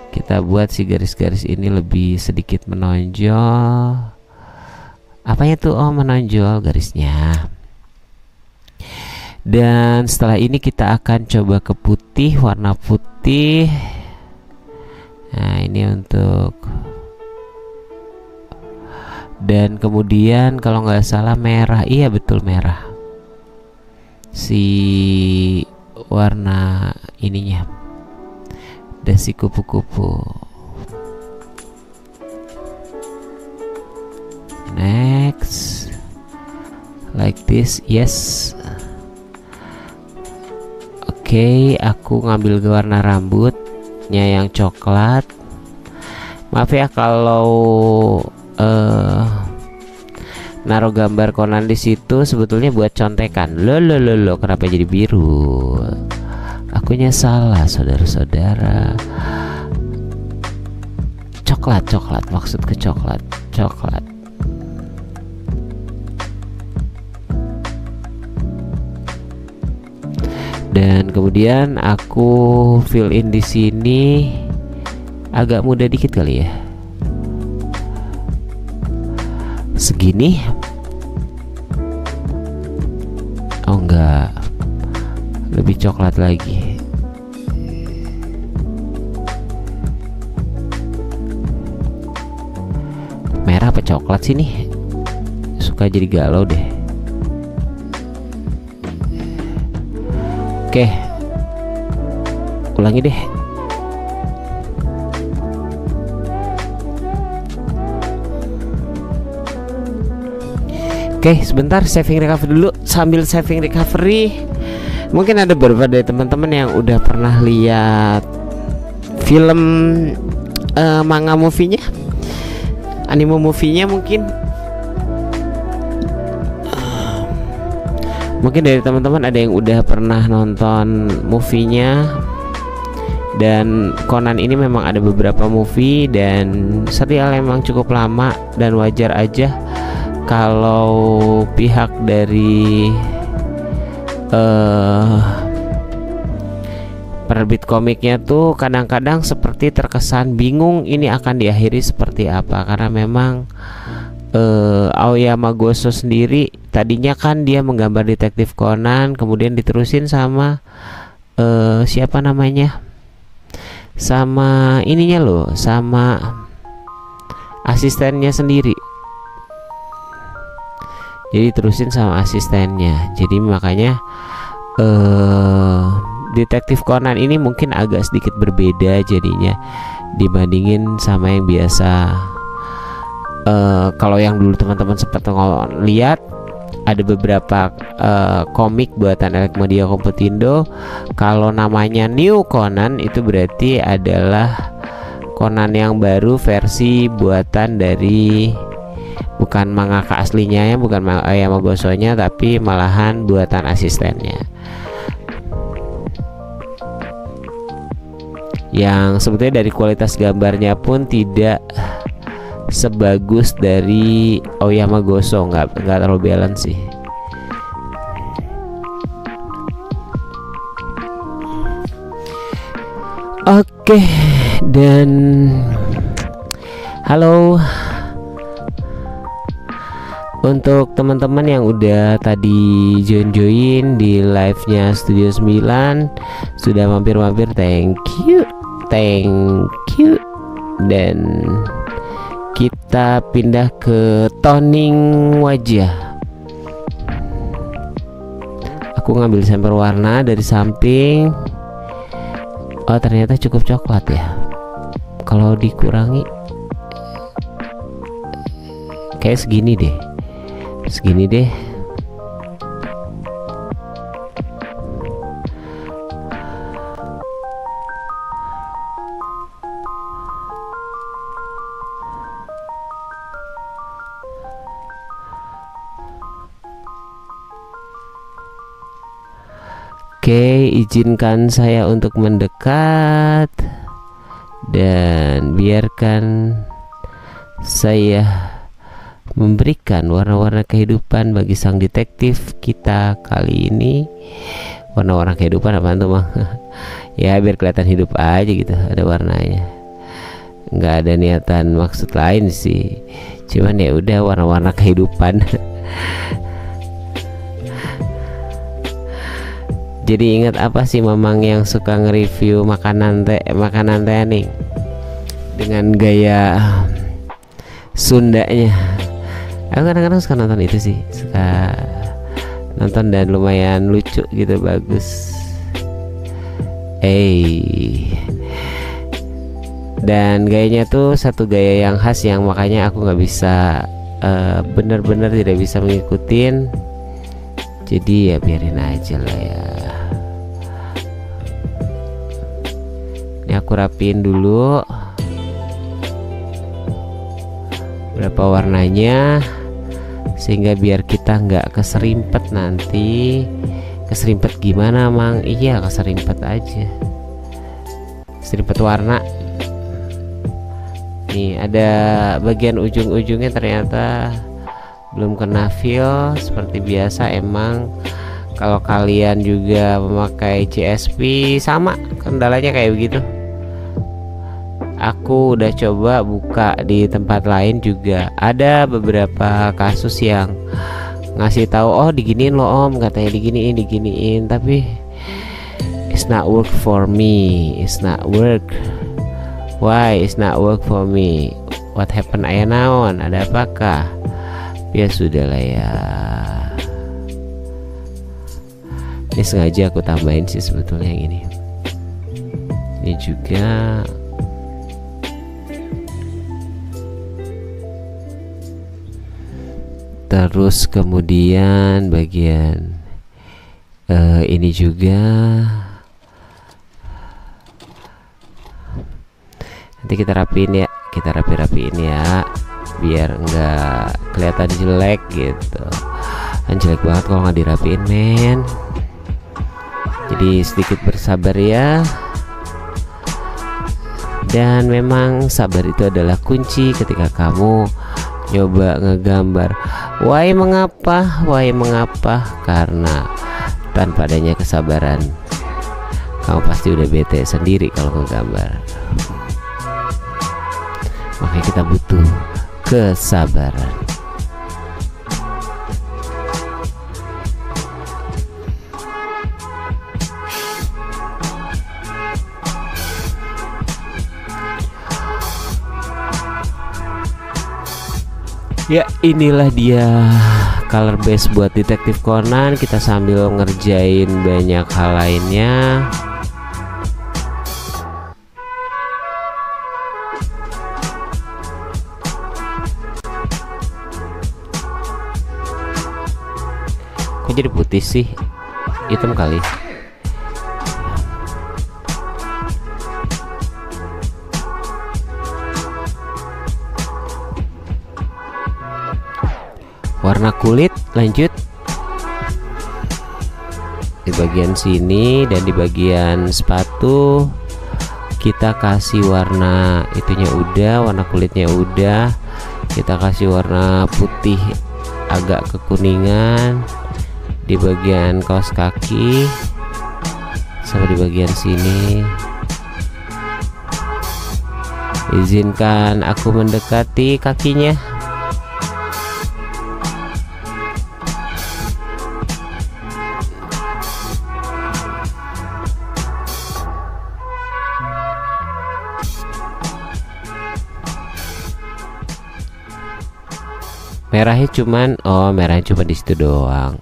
Kita buat si garis-garis ini lebih sedikit menonjol. Apanya tuh? Oh, menonjol garisnya. Dan setelah ini kita akan coba ke putih, warna putih. Nah, ini untuk, dan kemudian kalau nggak salah merah. Iya betul, merah. Si warna ininya, ada si kupu-kupu. Next, like this, yes. Oke, aku ngambil warna rambutnya yang coklat. Maaf ya kalau naruh gambar Conan di situ sebetulnya buat contekan. Lo, kenapa jadi biru? Akunya salah, saudara-saudara. Coklat, maksud ke coklat. Dan kemudian aku fill in di sini agak mudah dikit kali ya. Segini. Oh enggak. Lebih coklat lagi. Merah apa coklat sih nih? Suka jadi galau deh. Oke, ulangi deh. Oke, sebentar saving recovery dulu. Sambil saving recovery, mungkin ada beberapa dari teman-teman yang udah pernah lihat film manga movie-nya, anime movie-nya mungkin. Mungkin dari teman-teman ada yang udah pernah nonton movie-nya. Dan Conan ini memang ada beberapa movie dan serial emang cukup lama, dan wajar aja kalau pihak dari penerbit komiknya tuh kadang-kadang seperti terkesan bingung ini akan diakhiri seperti apa, karena memang Aoyama Goso sendiri tadinya kan dia menggambar detektif Conan, kemudian diterusin sama siapa namanya, sama ininya loh, sama asistennya sendiri. Jadi terusin sama asistennya. Jadi makanya detektif Conan ini mungkin agak sedikit berbeda jadinya dibandingin sama yang biasa. Kalau yang dulu teman-teman sempat lihat, ada beberapa komik buatan Elkmedia Komputindo. Kalau namanya New Conan itu berarti adalah Conan yang baru versi buatan dari, bukan mangaka aslinya ya, bukan Aoyama Gosonya, tapi malahan buatan asistennya. Yang sebetulnya dari kualitas gambarnya pun tidak sebagus dari Aoyama Goso, nggak terlalu balance sih. Oke, dan halo untuk teman-teman yang udah tadi join di live-nya Studio 9, sudah mampir-mampir, thank you. Dan kita pindah ke toning wajah. Aku ngambil sampel warna dari samping. Oh, ternyata cukup coklat ya. Kalau dikurangi kayak segini deh. Oke, izinkan saya untuk mendekat dan biarkan saya memberikan warna-warna kehidupan bagi sang detektif kita kali ini. Warna-warna kehidupan apaan tuh, Bang? Ya biar kelihatan hidup aja gitu, ada warnanya. Nggak ada niatan maksud lain sih, cuman ya udah warna-warna kehidupan. Jadi ingat apa sih Mamang yang suka nge-review makanan teh nih dengan gaya Sundanya. Aku kadang-kadang suka nonton itu sih, suka nonton dan lumayan lucu gitu, bagus. Dan gayanya tuh satu gaya yang khas yang makanya aku nggak bisa bener-bener tidak bisa ngikutin. Jadi ya biarin aja lah ya. Ini aku rapiin dulu berapa warnanya, sehingga biar kita nggak keserimpet nanti. Keserimpet gimana Mang? Iya, keserimpet aja, keserimpet warna. Nih ada bagian ujung-ujungnya ternyata belum kena fill seperti biasa. Emang kalau kalian juga memakai CSP sama kendalanya kayak begitu. Aku udah coba buka di tempat lain juga, ada beberapa kasus yang ngasih tahu, oh diginiin loh Om, katanya diginiin, tapi it's not work for me, it's not work. Why it's not work for me? What happened? Ayah naon? Ada apakah? Ya sudah lah ya. Ini sengaja aku tambahin sih sebetulnya yang ini. Ini juga. Terus kemudian bagian ini juga nanti kita rapiin ya, kita rapiin ya biar enggak kelihatan jelek gitu. Kan jelek banget kalau nggak dirapiin men. Jadi sedikit bersabar ya. Dan memang sabar itu adalah kunci ketika kamu nyoba ngegambar. Why mengapa? Karena tanpa adanya kesabaran kamu pasti udah bete sendiri kalau ngegambar. Makanya kita butuh kesabaran. Ya inilah dia color base buat Detektif Conan. Kita sambil ngerjain banyak hal lainnya. Kok jadi putih sih? Hitam kali. Warna kulit lanjut di bagian sini, dan di bagian sepatu kita kasih warna itunya udah, warna kulitnya udah, kita kasih warna putih agak kekuningan di bagian kaos kaki sama di bagian sini. Izinkan aku mendekati kakinya. Merahnya cuman, oh merahnya cuma di situ doang.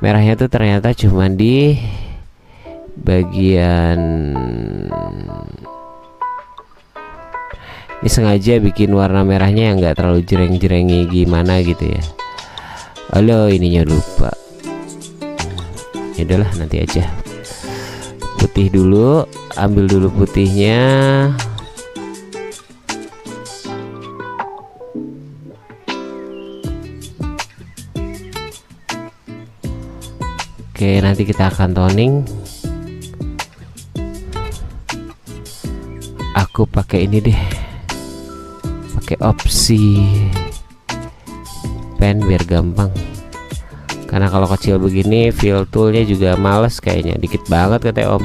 Merahnya tuh ternyata cuman di bagian ini, sengaja bikin warna merahnya yang enggak terlalu jereng-jerengi gimana gitu ya. Halo, ininya lupa. Ya udahlah, nanti aja. Putih dulu, ambil dulu putihnya. Oke, nanti kita akan toning. Aku pakai ini deh, pakai opsi pen biar gampang. Karena kalau kecil begini fill toolnya juga males kayaknya, dikit banget kata Om.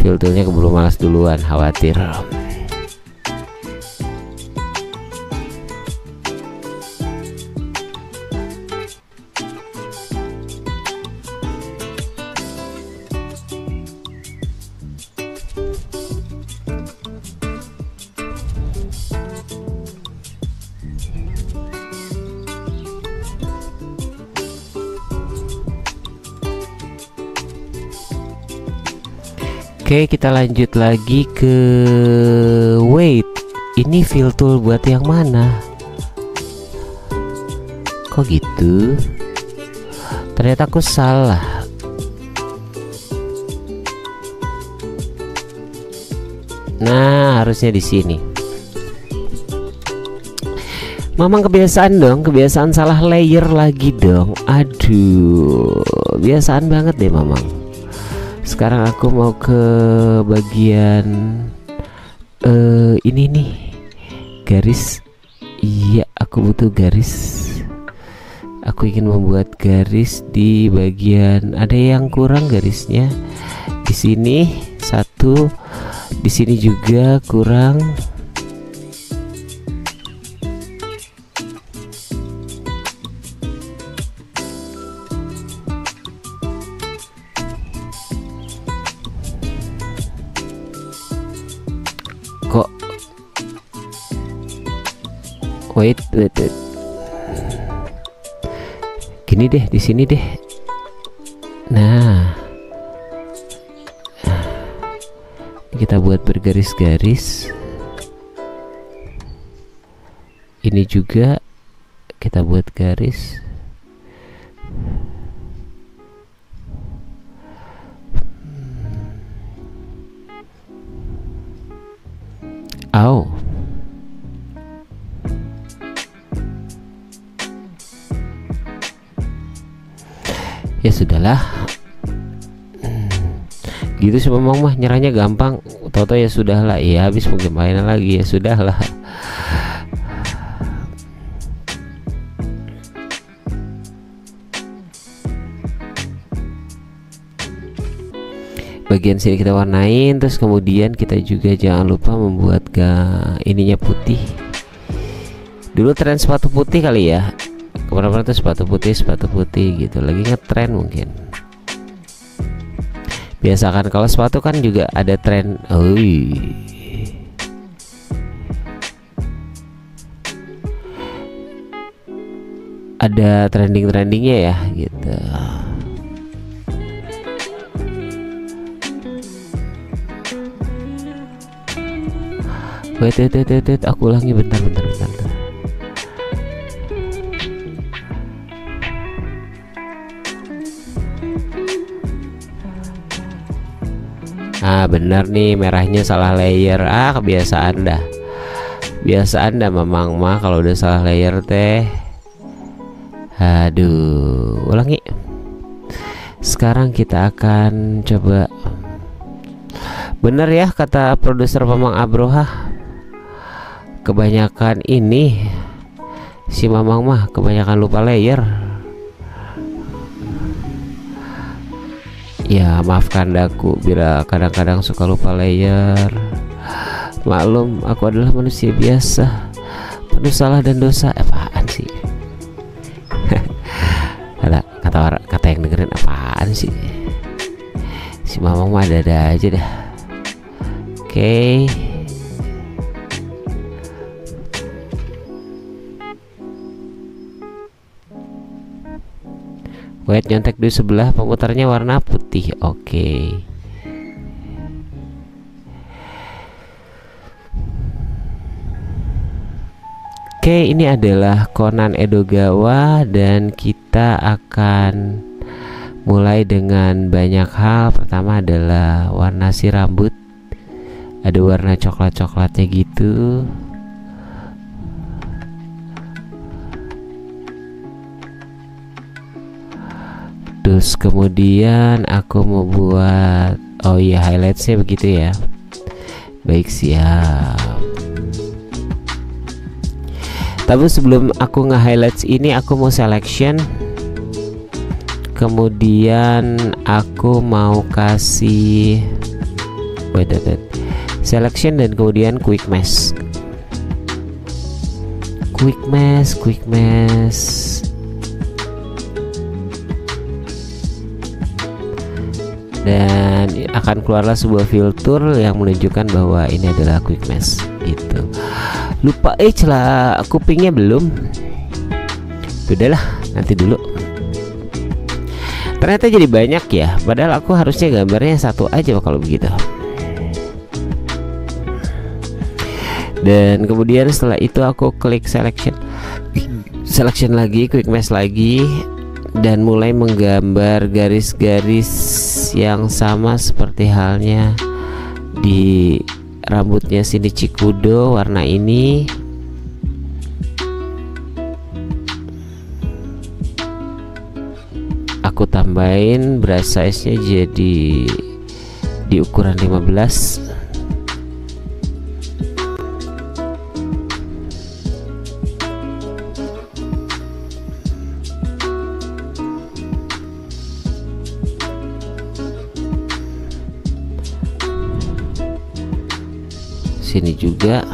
Fill toolnya keburu males duluan, khawatir. Oke, kita lanjut lagi ke wait. Ini fill tool buat yang mana? Kok gitu? Ternyata aku salah. Nah, harusnya di sini. Mamang kebiasaan dong, kebiasaan salah layer lagi dong. Aduh, kebiasaan banget deh Mamang. Sekarang aku mau ke bagian ini nih, garis. Iya, aku butuh garis. Aku ingin membuat garis di bagian, ada yang kurang garisnya. Di sini satu, di sini juga kurang. Kok wait. Gini deh, di sini deh. Nah, kita buat bergaris-garis. Ini juga kita buat garis. Au. Ya sudahlah. Gitu sih Mamang mah, nyerahnya gampang. Toto ya sudahlah, ya habis mau gimana lagi, ya sudahlah. Bagian sini kita warnain, terus kemudian kita juga jangan lupa membuat ininya putih. Dulu tren sepatu putih kali ya, kemana-mana tuh sepatu putih gitu, lagi ngetren mungkin. Biasakan kalau sepatu kan juga ada tren. Ada trending-trendingnya ya gitu. Wait, aku ulangi bentar. Ah bener nih, merahnya salah layer. Ah kebiasaan dah. Biasaan dah Mamang mah kalau udah salah layer teh. Aduh, ulangi. Sekarang kita akan coba. Bener ya kata produser Mamang Abroha, kebanyakan ini si Mamang mah kebanyakan lupa layer. Ya maafkan daku bila kadang-kadang suka lupa layer. Maklum, aku adalah manusia biasa, penuh salah dan dosa. Apaan sih? kata yang dengerin apaan sih? Si Mamang mah ada aja dah. Oke. Wait, nyontek di sebelah, pemutarnya warna putih. Oke. Oke, ini adalah Conan Edogawa dan kita akan mulai dengan banyak hal. Pertama adalah warna si rambut. Ada warna coklat-coklatnya gitu. Terus kemudian aku mau buat, oh iya, highlightsnya begitu ya. Baik, siap. Tapi sebelum aku nge-highlights ini, aku mau selection. Kemudian aku mau kasih wait. Selection dan kemudian quick mask. Dan akan keluarlah sebuah filter yang menunjukkan bahwa ini adalah quick mask gitu. Lupa celah kupingnya belum. Udahlah, nanti dulu. Ternyata jadi banyak ya, padahal aku harusnya gambarnya satu aja kalau begitu. Dan kemudian setelah itu aku klik selection lagi, quick mesh lagi, dan mulai menggambar garis-garis yang sama seperti halnya di rambutnya Shinichi Kudo warna ini. Aku tambahin brush size-nya jadi di ukuran 15. Sini juga.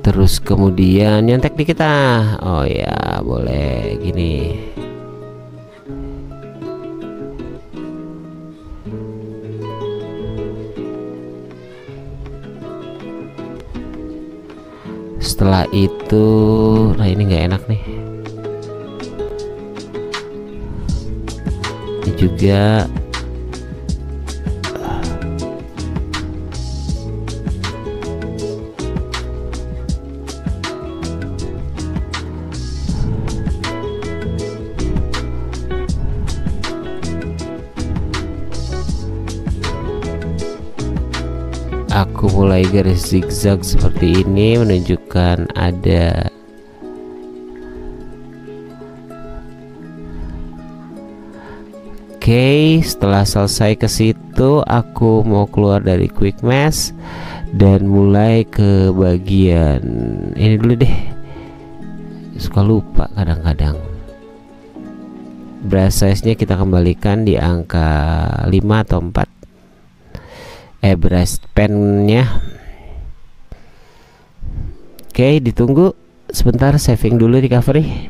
Terus kemudian nyontek dikit oh ya boleh gini. Setelah itu, nah ini nggak enak nih. Ini juga. Aku mulai garis zigzag seperti ini menunjukkan ada Oke, setelah selesai ke situ aku mau keluar dari quick mesh dan mulai ke bagian ini dulu deh. Suka lupa kadang-kadang. Brush size-nya kita kembalikan di angka 5 atau 4. Brush pen-nya. Oke, ditunggu sebentar, saving dulu recovery.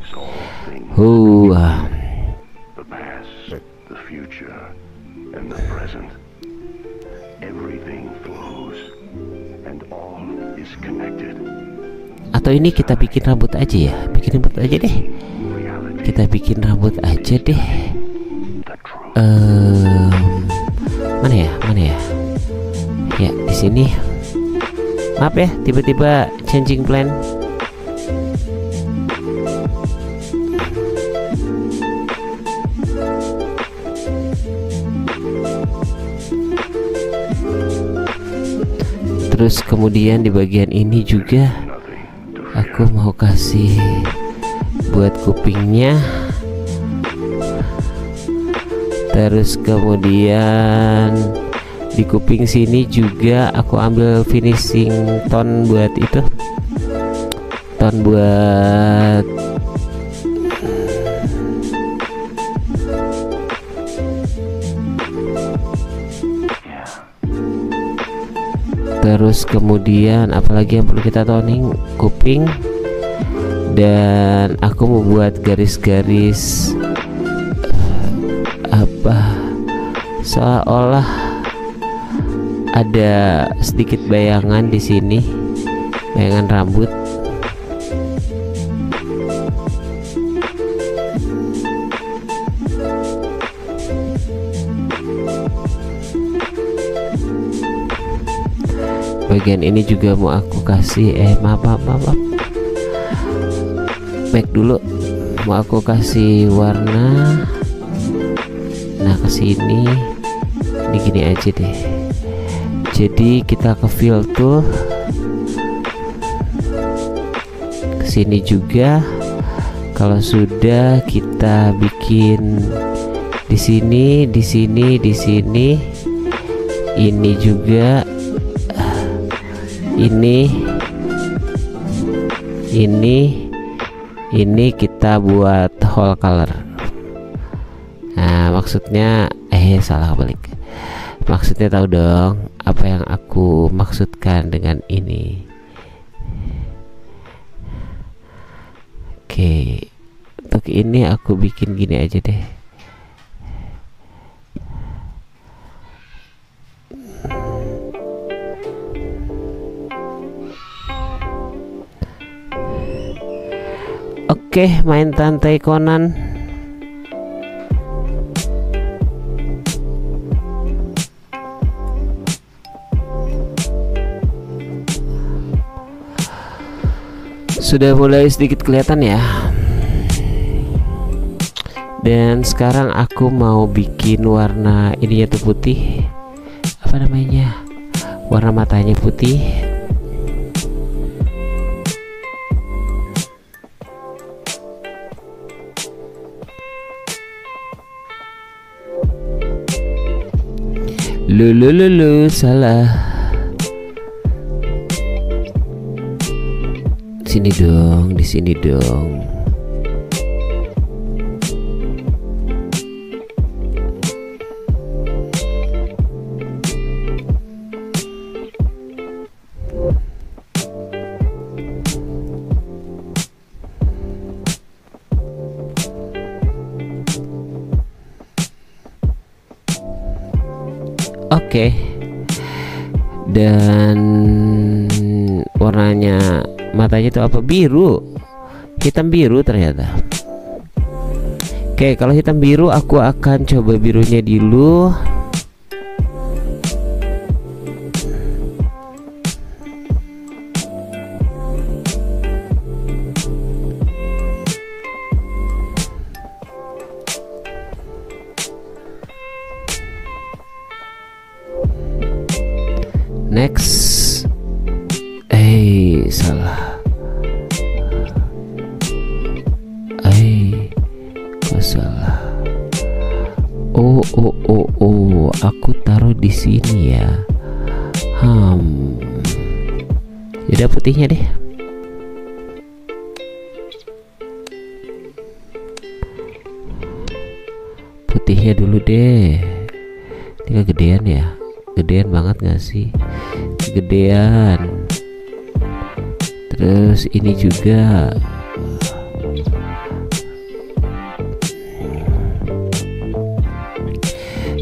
Atau ini kita bikin rambut aja ya, bikin rambut aja deh. Kita bikin rambut aja deh. Mana ya? Ya di sini. Maaf ya, tiba-tiba changing plan. Terus kemudian di bagian ini juga aku mau kasih buat kupingnya. Terus kemudian di kuping sini juga aku ambil finishing tone buat itu, tone buat terus kemudian apalagi yang perlu kita toning kuping. Dan aku membuat garis-garis seolah ada sedikit bayangan di sini, bayangan rambut. Bagian ini juga mau aku kasih maaf. Back dulu, mau aku kasih warna. Nah kesini ini gini aja deh. Jadi kita ke fill tuh, kesini juga. Kalau sudah kita bikin di sini, di sini, di sini. Ini juga, ini kita buat whole color. Nah maksudnya salah balik. Maksudnya tahu dong apa yang aku maksudkan dengan ini. Oke, untuk ini aku bikin gini aja deh. Oke, main Tantei Conan. Sudah mulai sedikit kelihatan ya. Dan sekarang aku mau bikin warna ininya tuh putih. Apa namanya? Warna matanya putih. Lulu salah. Sini dong, di sini dong. Oke. Dan warnanya matanya itu apa? Biru. Hitam biru ternyata. Oke, kalau hitam biru aku akan coba birunya dulu. Next. Salah. Kok salah? Oh, aku taruh di sini ya. Udah putihnya deh. Putihnya dulu deh. Ini kegedean ya. Gedean banget gak sih? Gedean. Terus ini juga.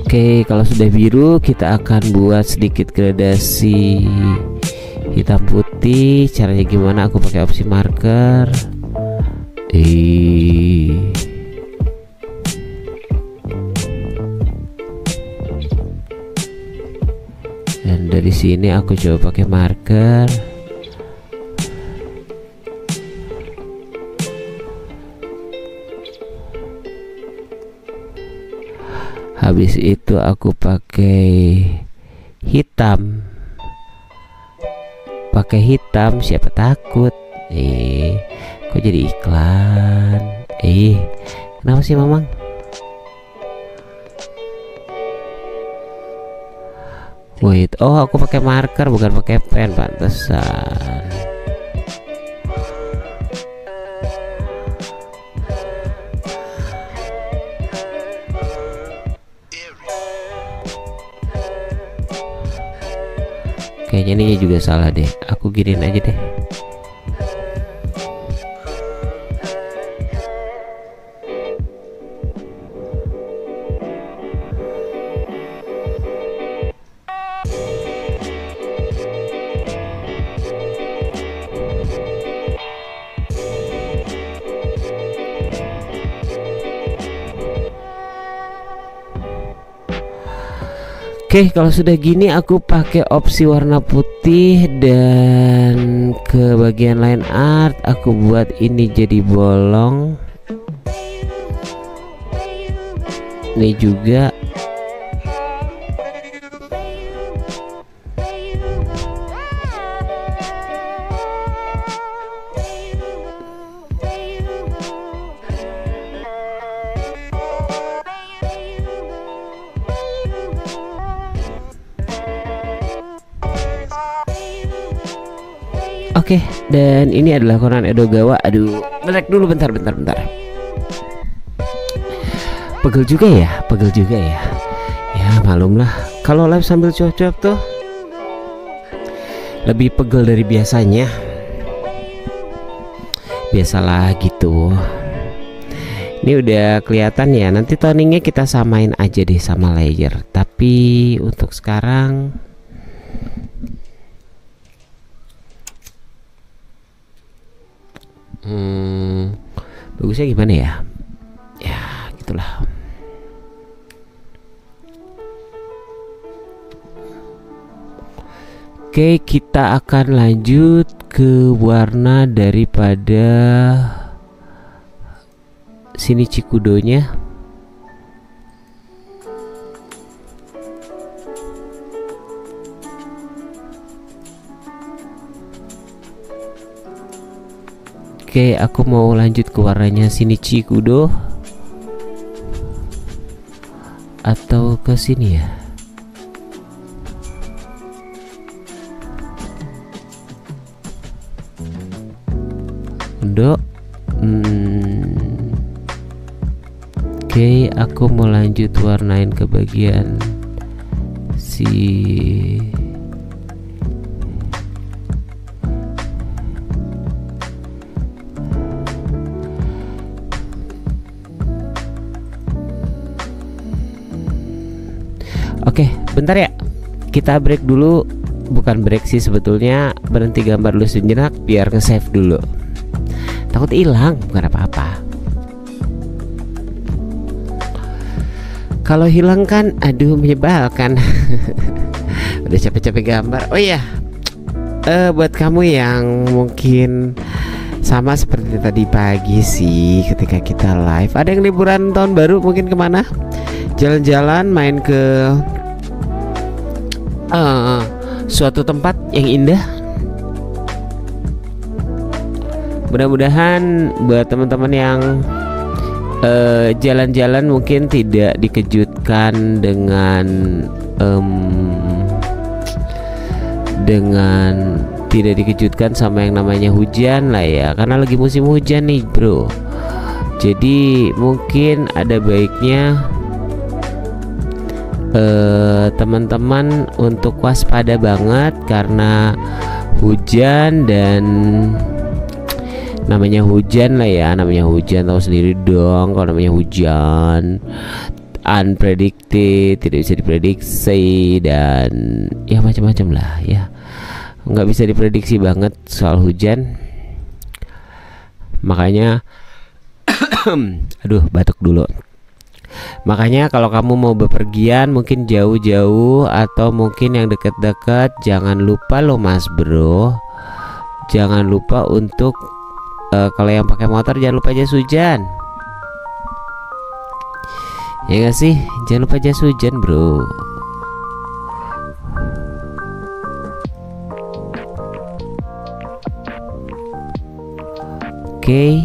Oke, kalau sudah biru kita akan buat sedikit gradasi hitam putih. Caranya gimana? Aku pakai opsi marker. Dan dari sini aku coba pakai marker. Habis itu aku pakai hitam. Pakai hitam, siapa takut? Kok jadi iklan? Kenapa sih Mamang? Wait, aku pakai marker bukan pakai pen, pantesan. Kayaknya ini juga salah deh. Aku giniin aja deh. Oke, kalau sudah gini aku pakai opsi warna putih dan ke bagian line art aku buat ini jadi bolong. Ini juga. Oke, dan ini adalah Conan Edogawa. Aduh, melek dulu bentar. Pegel juga ya. Ya malum lah. Kalau live sambil cuap-cuap tuh lebih pegel dari biasanya. Biasalah gitu. Ini udah kelihatan ya. Nanti toningnya kita samain aja deh sama layer. Tapi untuk sekarang bagusnya gimana ya? Ya gitulah. Oke, kita akan lanjut ke warna daripada sini Cikudonya. Oke, aku mau lanjut ke warnanya sini Cikudo atau ke sini ya. Oke, aku mau lanjut warnain ke bagian si Oke, bentar ya. Kita break dulu. Bukan break sih sebetulnya, berhenti gambar dulu sejenak biar nge-save dulu. Takut hilang, bukan apa-apa. Kalau hilang kan aduh menyebalkan. Udah capek-capek gambar. Oh iya, buat kamu yang mungkin sama seperti tadi pagi sih ketika kita live, ada yang liburan tahun baru mungkin kemana? Jalan-jalan, main ke suatu tempat yang indah. Mudah-mudahan buat teman-teman yang jalan-jalan mungkin tidak dikejutkan dengan tidak dikejutkan sama yang namanya hujan lah ya, karena lagi musim hujan nih bro. Jadi mungkin ada baiknya teman-teman untuk waspada banget karena hujan. Dan namanya hujan lah ya, namanya hujan, tahu sendiri dong kalau namanya hujan, unpredicted, tidak bisa diprediksi, dan ya macam-macam lah ya, nggak bisa diprediksi banget soal hujan. Makanya aduh batuk dulu. Makanya kalau kamu mau bepergian mungkin jauh-jauh atau mungkin yang dekat-dekat, jangan lupa loh mas bro, jangan lupa untuk kalau yang pakai motor jangan lupa jas hujan. Ya gak sih? Jangan lupa jas hujan bro. Oke.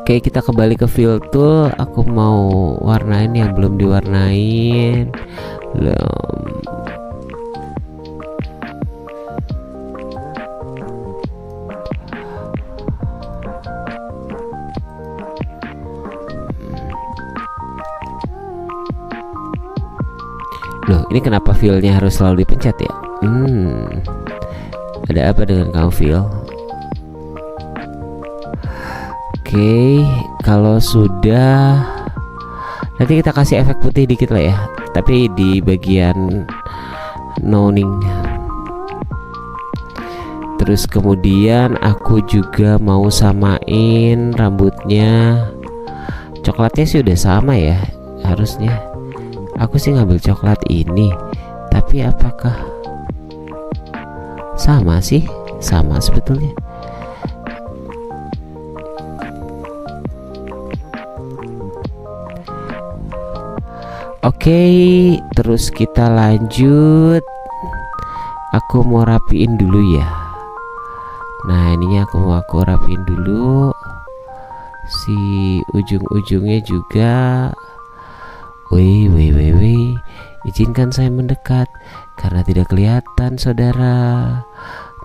Oke, kita kembali ke fill tool. Aku mau warnain yang belum diwarnain. Loh, ini kenapa fillnya harus selalu dipencet ya? Ada apa dengan kamu fill? Oke, kalau sudah nanti kita kasih efek putih dikit lah ya, tapi di bagian noning. Terus kemudian aku juga mau samain rambutnya. Coklatnya sih udah sama ya harusnya. Aku sih ngambil coklat ini, tapi apakah sama sih? Sama sebetulnya. Oke, terus kita lanjut. Aku mau rapiin dulu ya. Nah, ininya aku rapiin dulu. Si ujung-ujungnya juga. Wih, izinkan saya mendekat karena tidak kelihatan saudara.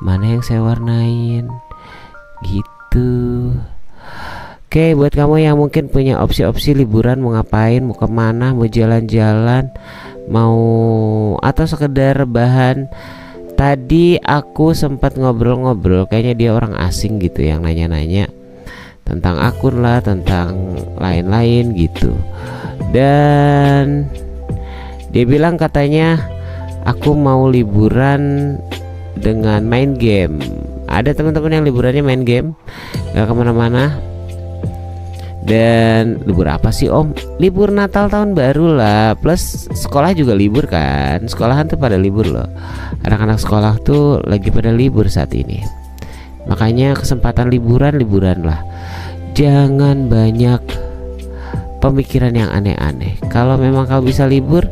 Mana yang saya warnain? Gitu. Oke, buat kamu yang mungkin punya opsi-opsi liburan, mau ngapain, mau kemana, mau jalan-jalan, mau atau sekedar rebahan. Tadi aku sempat ngobrol-ngobrol, kayaknya dia orang asing gitu yang nanya-nanya tentang akun lah, tentang lain-lain gitu. Dan dia bilang katanya aku mau liburan dengan main game. Ada teman-teman yang liburannya main game, gak kemana-mana. Dan libur apa sih Om? Libur Natal tahun baru lah, plus sekolah juga libur kan. Sekolahan tuh pada libur loh. Anak-anak sekolah tuh lagi pada libur saat ini. Makanya kesempatan liburan lah. Jangan banyak pemikiran yang aneh-aneh. Kalau memang kau bisa liburan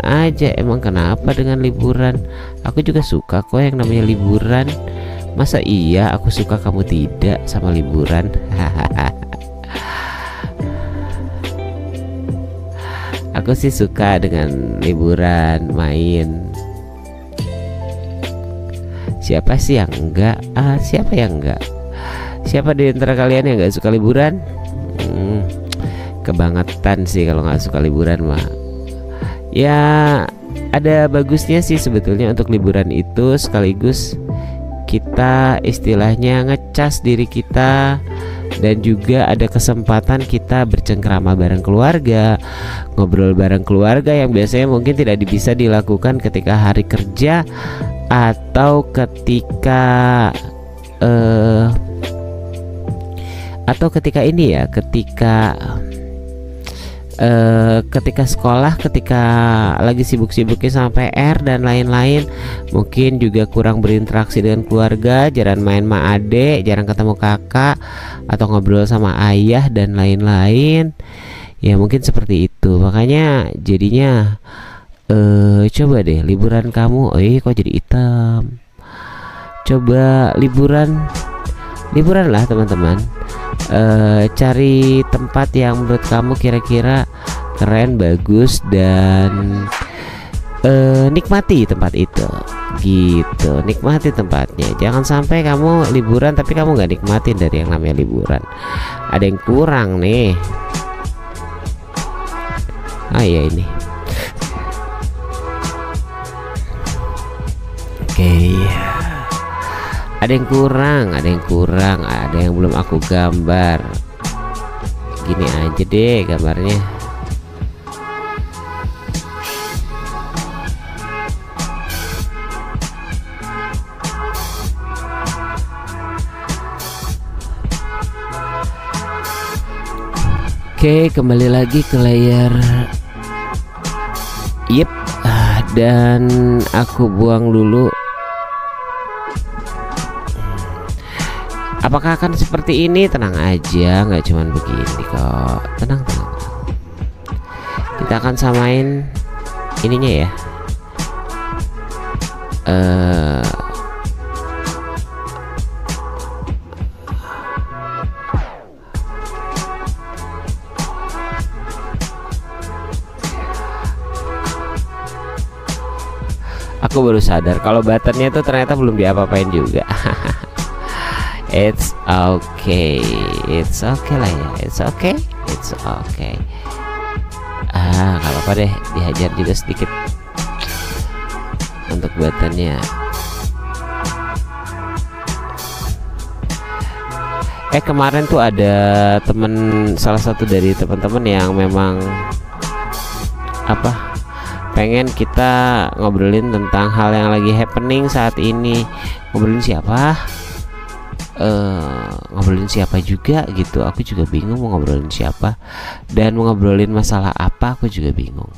aja. Emang kenapa dengan liburan? Aku juga suka kok yang namanya liburan. Masa iya aku suka kamu tidak sama liburan? Aku sih suka dengan liburan, main. Siapa sih yang enggak? Siapa yang enggak? Siapa di antara kalian yang enggak suka liburan? Kebangetan sih kalau nggak suka liburan mah. Ya ada bagusnya sih sebetulnya untuk liburan itu, sekaligus kita istilahnya ngecas diri kita, dan juga ada kesempatan kita bercengkrama bareng keluarga, ngobrol bareng keluarga yang biasanya mungkin tidak bisa dilakukan ketika hari kerja atau ketika ketika sekolah, ketika lagi sibuk-sibuknya sama PR dan lain-lain. Mungkin juga kurang berinteraksi dengan keluarga, jarang main sama adek, jarang ketemu kakak, atau ngobrol sama ayah dan lain-lain. Ya mungkin seperti itu. Makanya jadinya coba deh liburan kamu, kok jadi hitam. Coba liburan lah teman-teman. Cari tempat yang menurut kamu kira-kira keren, bagus, dan nikmati tempat itu gitu. Nikmati tempatnya. Jangan sampai kamu liburan tapi kamu nggak nikmatin dari yang namanya liburan. Ada yang kurang nih. Ya ini. Oke. Ada yang kurang, ada yang belum aku gambar. Gini aja deh gambarnya. Oke, kembali lagi ke layar. Yep, dan aku buang dulu. Apakah akan seperti ini? Tenang aja, nggak cuman begini kok. Tenang. Kita akan samain ininya ya. Aku baru sadar kalau buttonnya itu ternyata belum diapa-apain juga. It's okay lah ya. It's okay. Gak apa-apa deh, dihajar juga sedikit untuk buttonnya. Kemarin tuh ada salah satu dari teman-teman yang memang pengen kita ngobrolin tentang hal yang lagi happening saat ini. Ngobrolin siapa juga gitu. Aku juga bingung mau ngobrolin siapa dan mau ngobrolin masalah apa, aku juga bingung.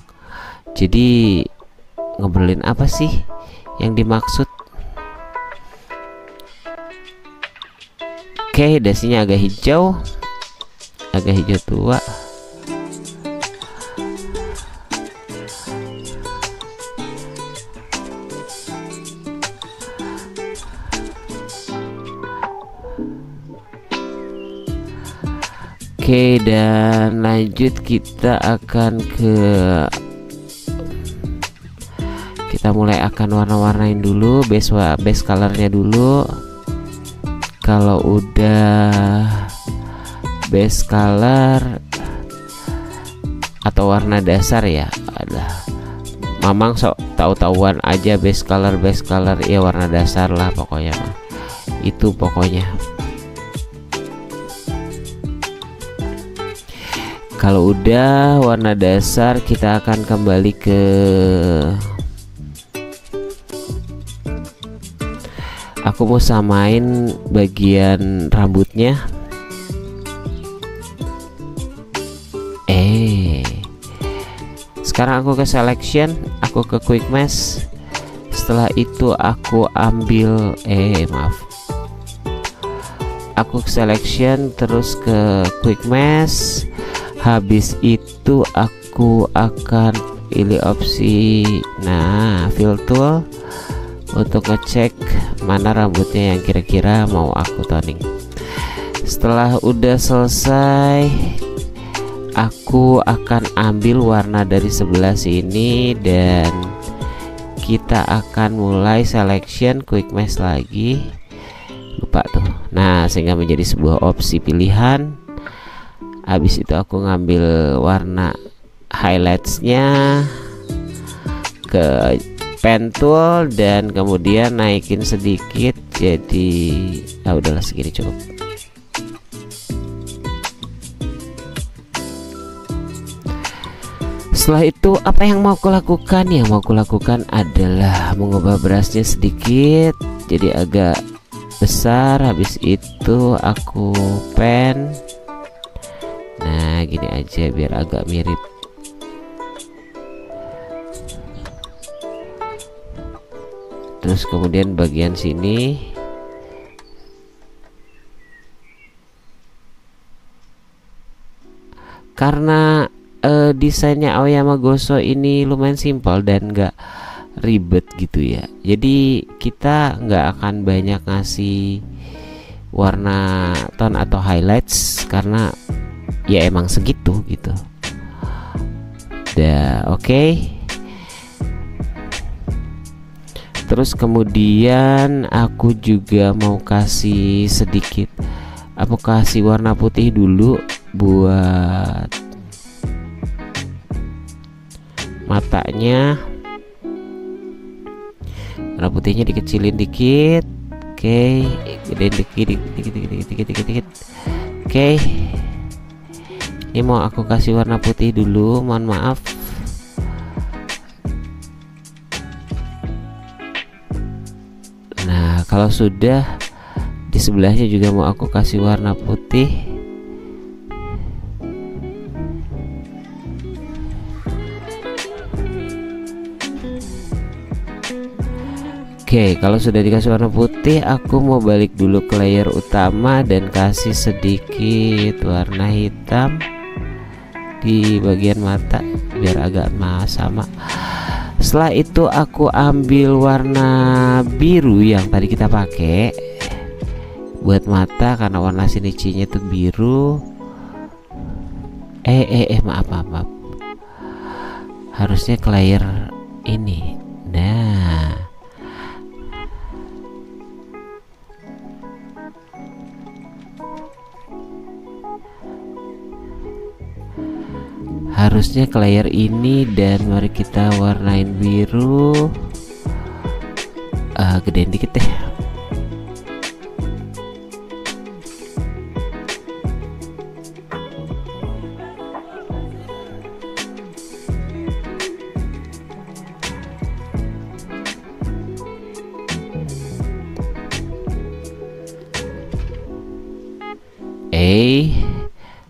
Jadi ngobrolin apa sih yang dimaksud? Oke, dasinya agak hijau tua. Oke, dan lanjut kita mulai akan warna-warnain dulu base colornya dulu. Kalau udah base color atau warna dasar ya, Mamang sok tahu-tahuan aja base color ya, warna dasar lah pokoknya. Itu pokoknya. Kalau udah warna dasar, kita akan kembali ke aku mau samain bagian rambutnya. Sekarang aku ke selection, aku ke quick mesh. Setelah itu aku ambil aku ke selection terus ke quick mesh. Habis itu aku akan pilih opsi fill tool untuk ngecek mana rambutnya yang kira-kira mau aku toning. Setelah udah selesai, aku akan ambil warna dari sebelah sini dan kita akan mulai selection quick mesh lagi. Lupa tuh. Nah, sehingga menjadi sebuah opsi pilihan. Habis itu aku ngambil warna highlightsnya ke pen tool dan kemudian naikin sedikit, jadi udahlah segini cukup. Setelah itu apa yang mau aku lakukan? Yang mau aku lakukan adalah mengubah brushnya sedikit jadi agak besar. Habis itu aku pen. Nah, gini aja biar agak mirip. Terus kemudian bagian sini karena desainnya Aoyama Goso ini lumayan simpel dan nggak ribet gitu ya, jadi kita nggak akan banyak ngasih warna tone atau highlights karena ya emang segitu gitu. Oke. Terus kemudian aku juga mau kasih sedikit, aku kasih warna putih dulu buat matanya. Warna putihnya dikecilin dikit. Oke, gedein dikit. Oke, ini mau aku kasih warna putih dulu, mohon maaf. Nah, kalau sudah, di sebelahnya juga mau aku kasih warna putih. Oke, kalau sudah dikasih warna putih, aku mau balik dulu ke layer utama dan kasih sedikit warna hitam di bagian mata biar agak sama. Setelah itu aku ambil warna biru yang tadi kita pakai buat mata karena warna shinichi-nya itu biru. Maaf. Harusnya ke layer ini. Nah, harusnya ke layer ini dan mari kita warnain biru. Gedein dikit deh.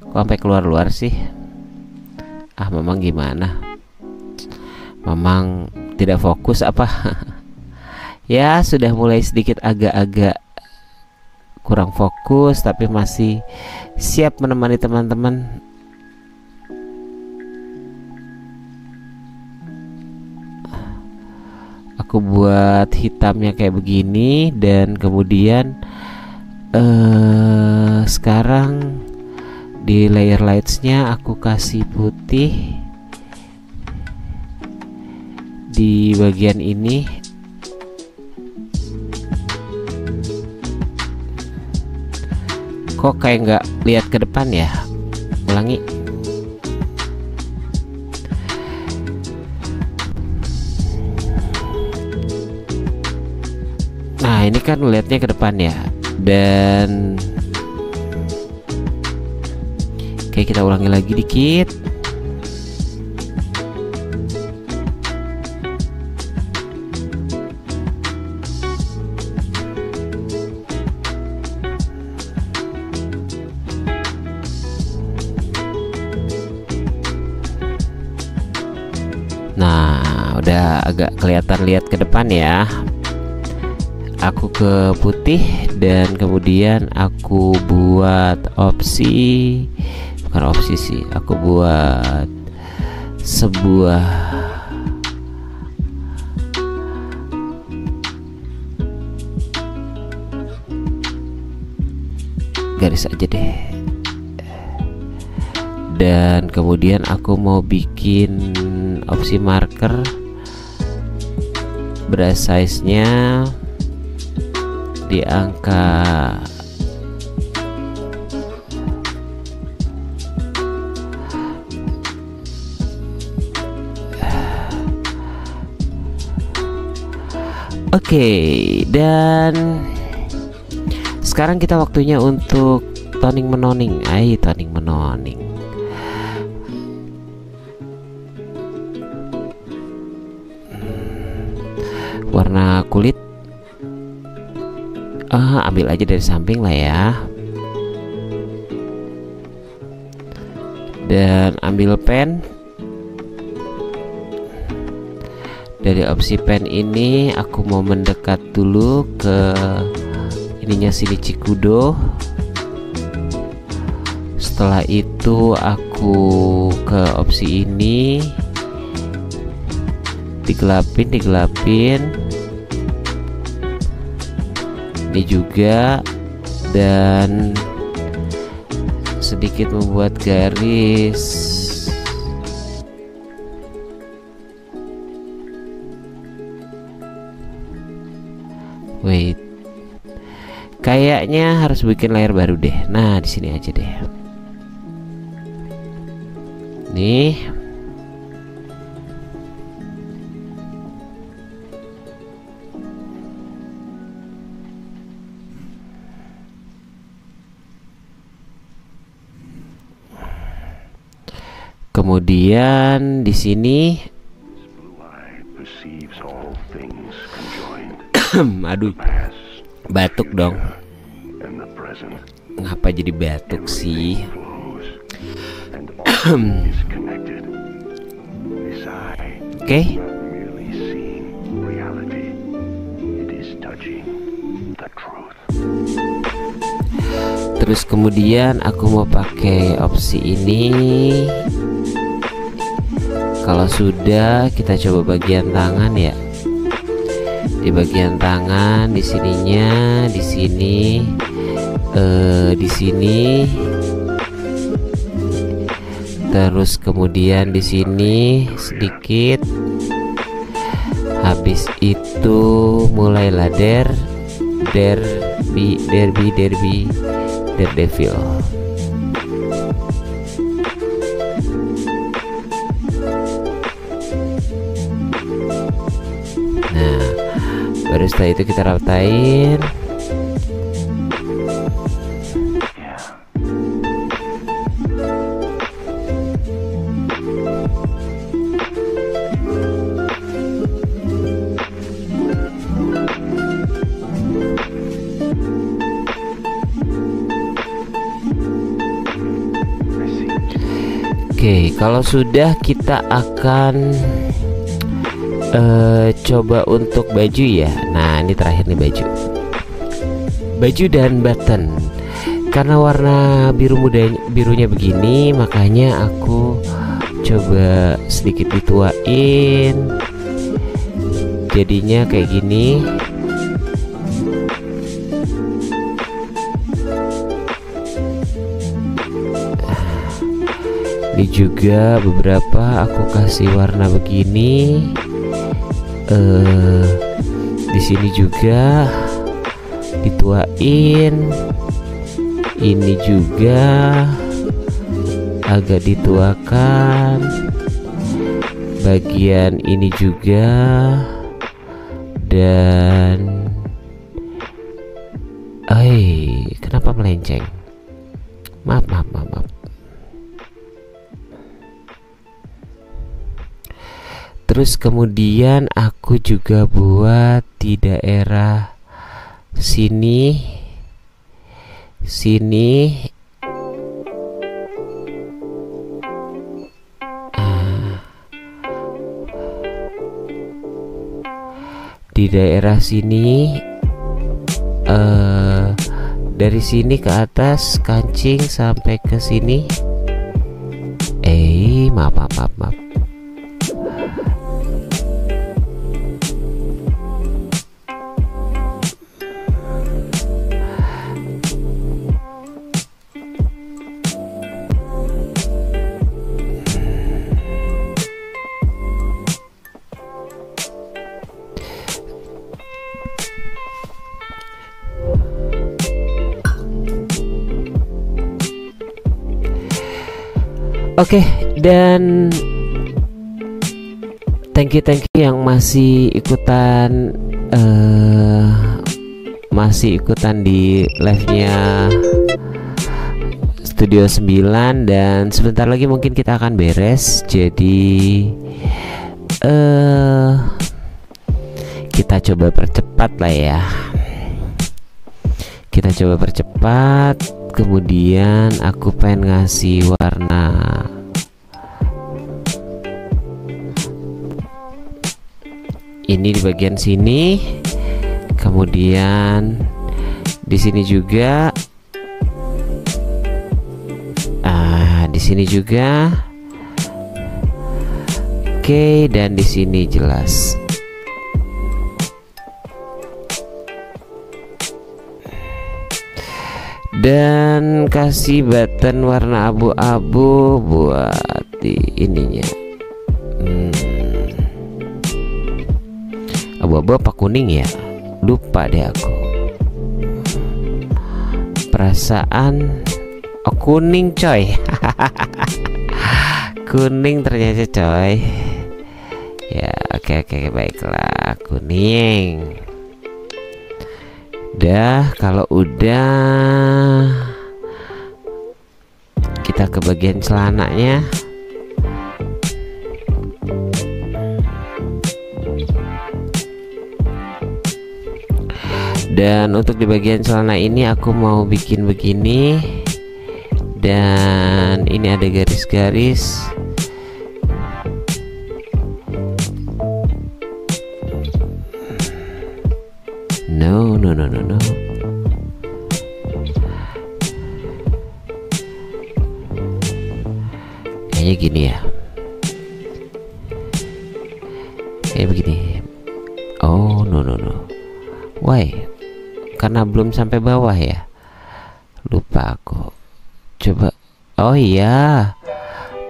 Kok sampai keluar-luar sih? Memang gimana? Memang tidak fokus apa? Ya, sudah mulai sedikit agak-agak kurang fokus, tapi masih siap menemani teman-teman. Aku buat hitamnya kayak begini dan kemudian sekarang di layer lights-nya aku kasih putih di bagian ini. Kok kayak nggak lihat ke depan ya? Ulangi. Nah, ini kan lihatnya ke depan ya. Dan oke, kita ulangi lagi dikit. agak kelihatan lihat ke depan ya. Aku ke putih dan kemudian aku buat opsi, bukan opsi sih, aku buat sebuah garis aja deh. Dan kemudian aku mau bikin opsi marker, brush size-nya di angka 'Oke, dan sekarang kita waktunya untuk toning menoning. Toning menoning. Warna kulit ambil aja dari samping lah ya. Dan ambil pen. Dari opsi pen ini aku mau mendekat dulu ke ininya Shinichi Kudo. Setelah itu aku ke opsi ini, digelapin ini juga, dan sedikit membuat garis. Wait, kayaknya harus bikin layer baru deh. Nah, di sini aja deh. Nih. Kemudian di sini aduh, batuk dong. Ngapa jadi batuk sih? Oke. Terus kemudian aku mau pakai opsi ini. Kalau sudah, kita coba bagian tangan ya. Di bagian tangan, di sininya, di sini, di sini, terus kemudian di sini sedikit. Habis itu mulailah Daredevil. Nah, baru setelah itu kita ratain. Oke, kalau sudah kita akan coba untuk baju ya. Nah, ini terakhir nih baju dan button. Karena warna birunya begini, makanya aku coba sedikit dituain. Jadinya kayak gini. Ini juga beberapa aku kasih warna begini. Di sini juga dituain. Ini juga agak dituakan. Bagian ini juga. Dan kenapa melenceng? Maaf. Terus kemudian aku juga buat di daerah sini. di daerah sini, dari sini ke atas kancing sampai ke sini. Maaf. Oke, dan thank you yang masih ikutan di live-nya Studio 9, dan sebentar lagi mungkin kita akan beres. Jadi kita coba percepat lah ya. Kita coba percepat. Kemudian aku pengen ngasih warna ini di bagian sini, kemudian di sini juga, di sini juga, oke, dan di sini jelas. Dan kasih button warna abu-abu buat di ininya. Abu-abu apa kuning ya? Lupa deh aku. Perasaan kuning coy. Kuning ternyata coy. Ya oke, baiklah, kuning. Kalau udah, kita ke bagian celananya. Dan untuk di bagian celana ini aku mau bikin begini, dan ini ada garis-garis. No. Kayaknya gini ya. Kayak begini. Oh, no. Why? Karena belum sampai bawah ya. Lupa aku. Coba. Oh iya.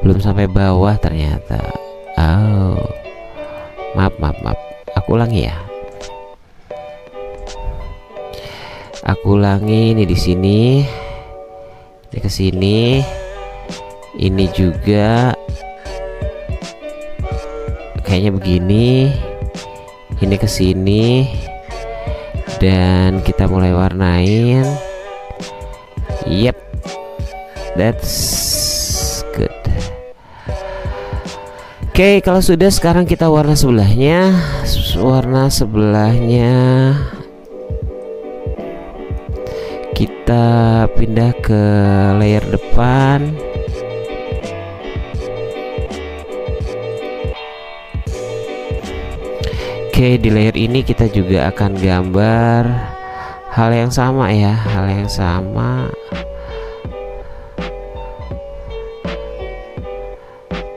Belum sampai bawah ternyata. Oh. Maaf. Aku ulangi ya. Aku ulangi, ini di sini, ini ke sini, ini juga kayaknya begini, ini ke sini, dan kita mulai warnain. Yep, that's good. Oke, kalau sudah, sekarang kita warna sebelahnya. Kita pindah ke layer depan. Oke, di layer ini kita juga akan gambar hal yang sama ya,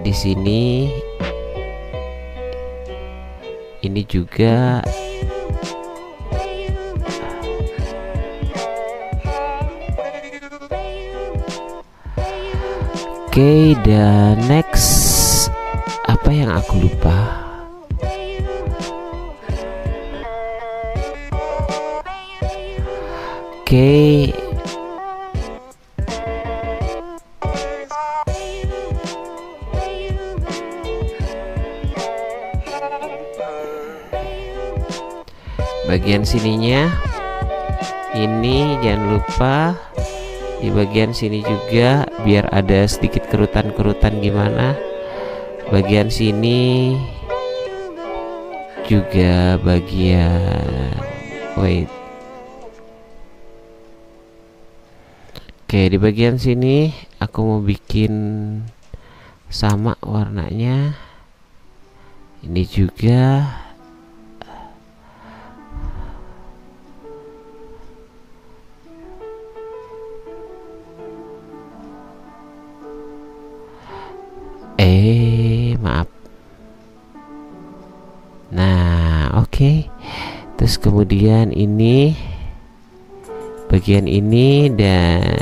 di sini. Ini juga. Oke, dan next, apa yang aku lupa? Oke, bagian sininya ini jangan lupa. Di bagian sini juga biar ada sedikit kerutan-kerutan gimana. Bagian sini juga bagian Oke, di bagian sini aku mau bikin sama warnanya. Ini juga. Oke. Terus kemudian ini bagian ini, dan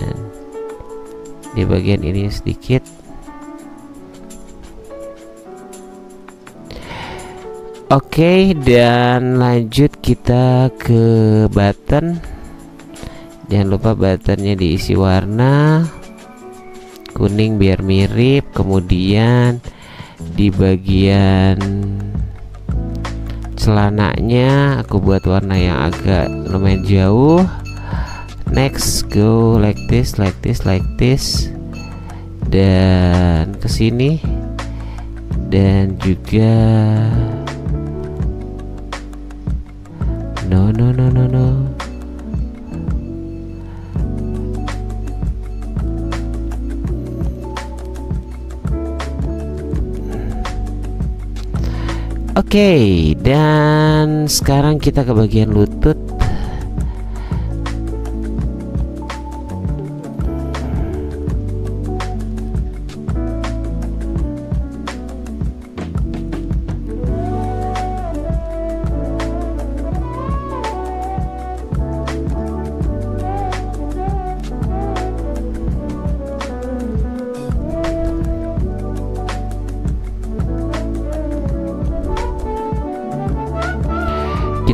di bagian ini sedikit. Oke, dan lanjut kita ke button. Jangan lupa buttonnya diisi warna kuning biar mirip. Kemudian di bagian celananya aku buat warna yang agak lumayan jauh. Next, go like this, like this, like this, dan kesini, dan juga no. Oke, dan sekarang kita ke bagian lutut.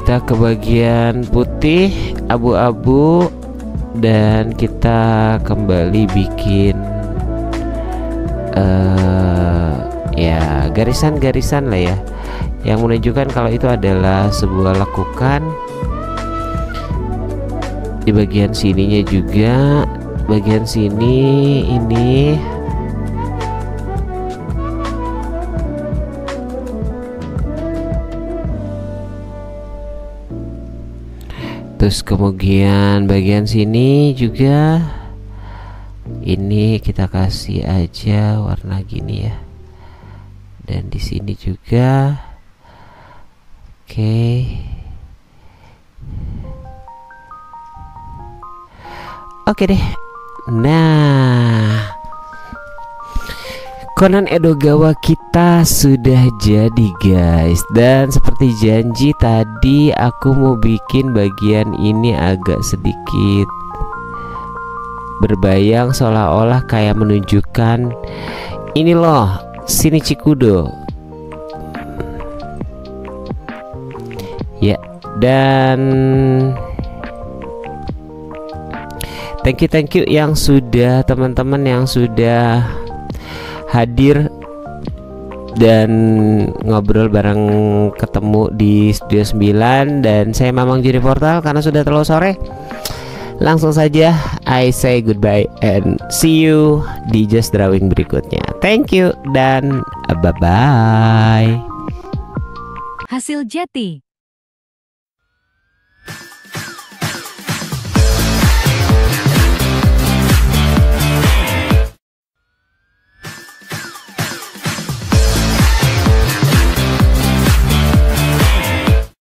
Kita ke bagian putih, abu-abu, dan kita kembali bikin ya garisan-garisan lah ya, yang menunjukkan kalau itu adalah sebuah lekukan. Di bagian sininya juga, bagian sini ini. Terus kemudian bagian sini juga, ini kita kasih aja warna gini ya, dan di sini juga. Oke deh. Nah, Conan Edogawa kita sudah jadi guys. Dan seperti janji tadi, aku mau bikin bagian ini agak sedikit berbayang, seolah-olah kayak menunjukkan ini loh, Shinichi Kudo ya. Dan thank you yang sudah, teman-teman yang sudah hadir dan ngobrol bareng, ketemu di Studio 9. Dan saya Mamang Juri Portal, karena sudah terlalu sore, langsung saja I say goodbye and see you di Just Drawing berikutnya. Thank you dan bye bye. Hasil Jeti.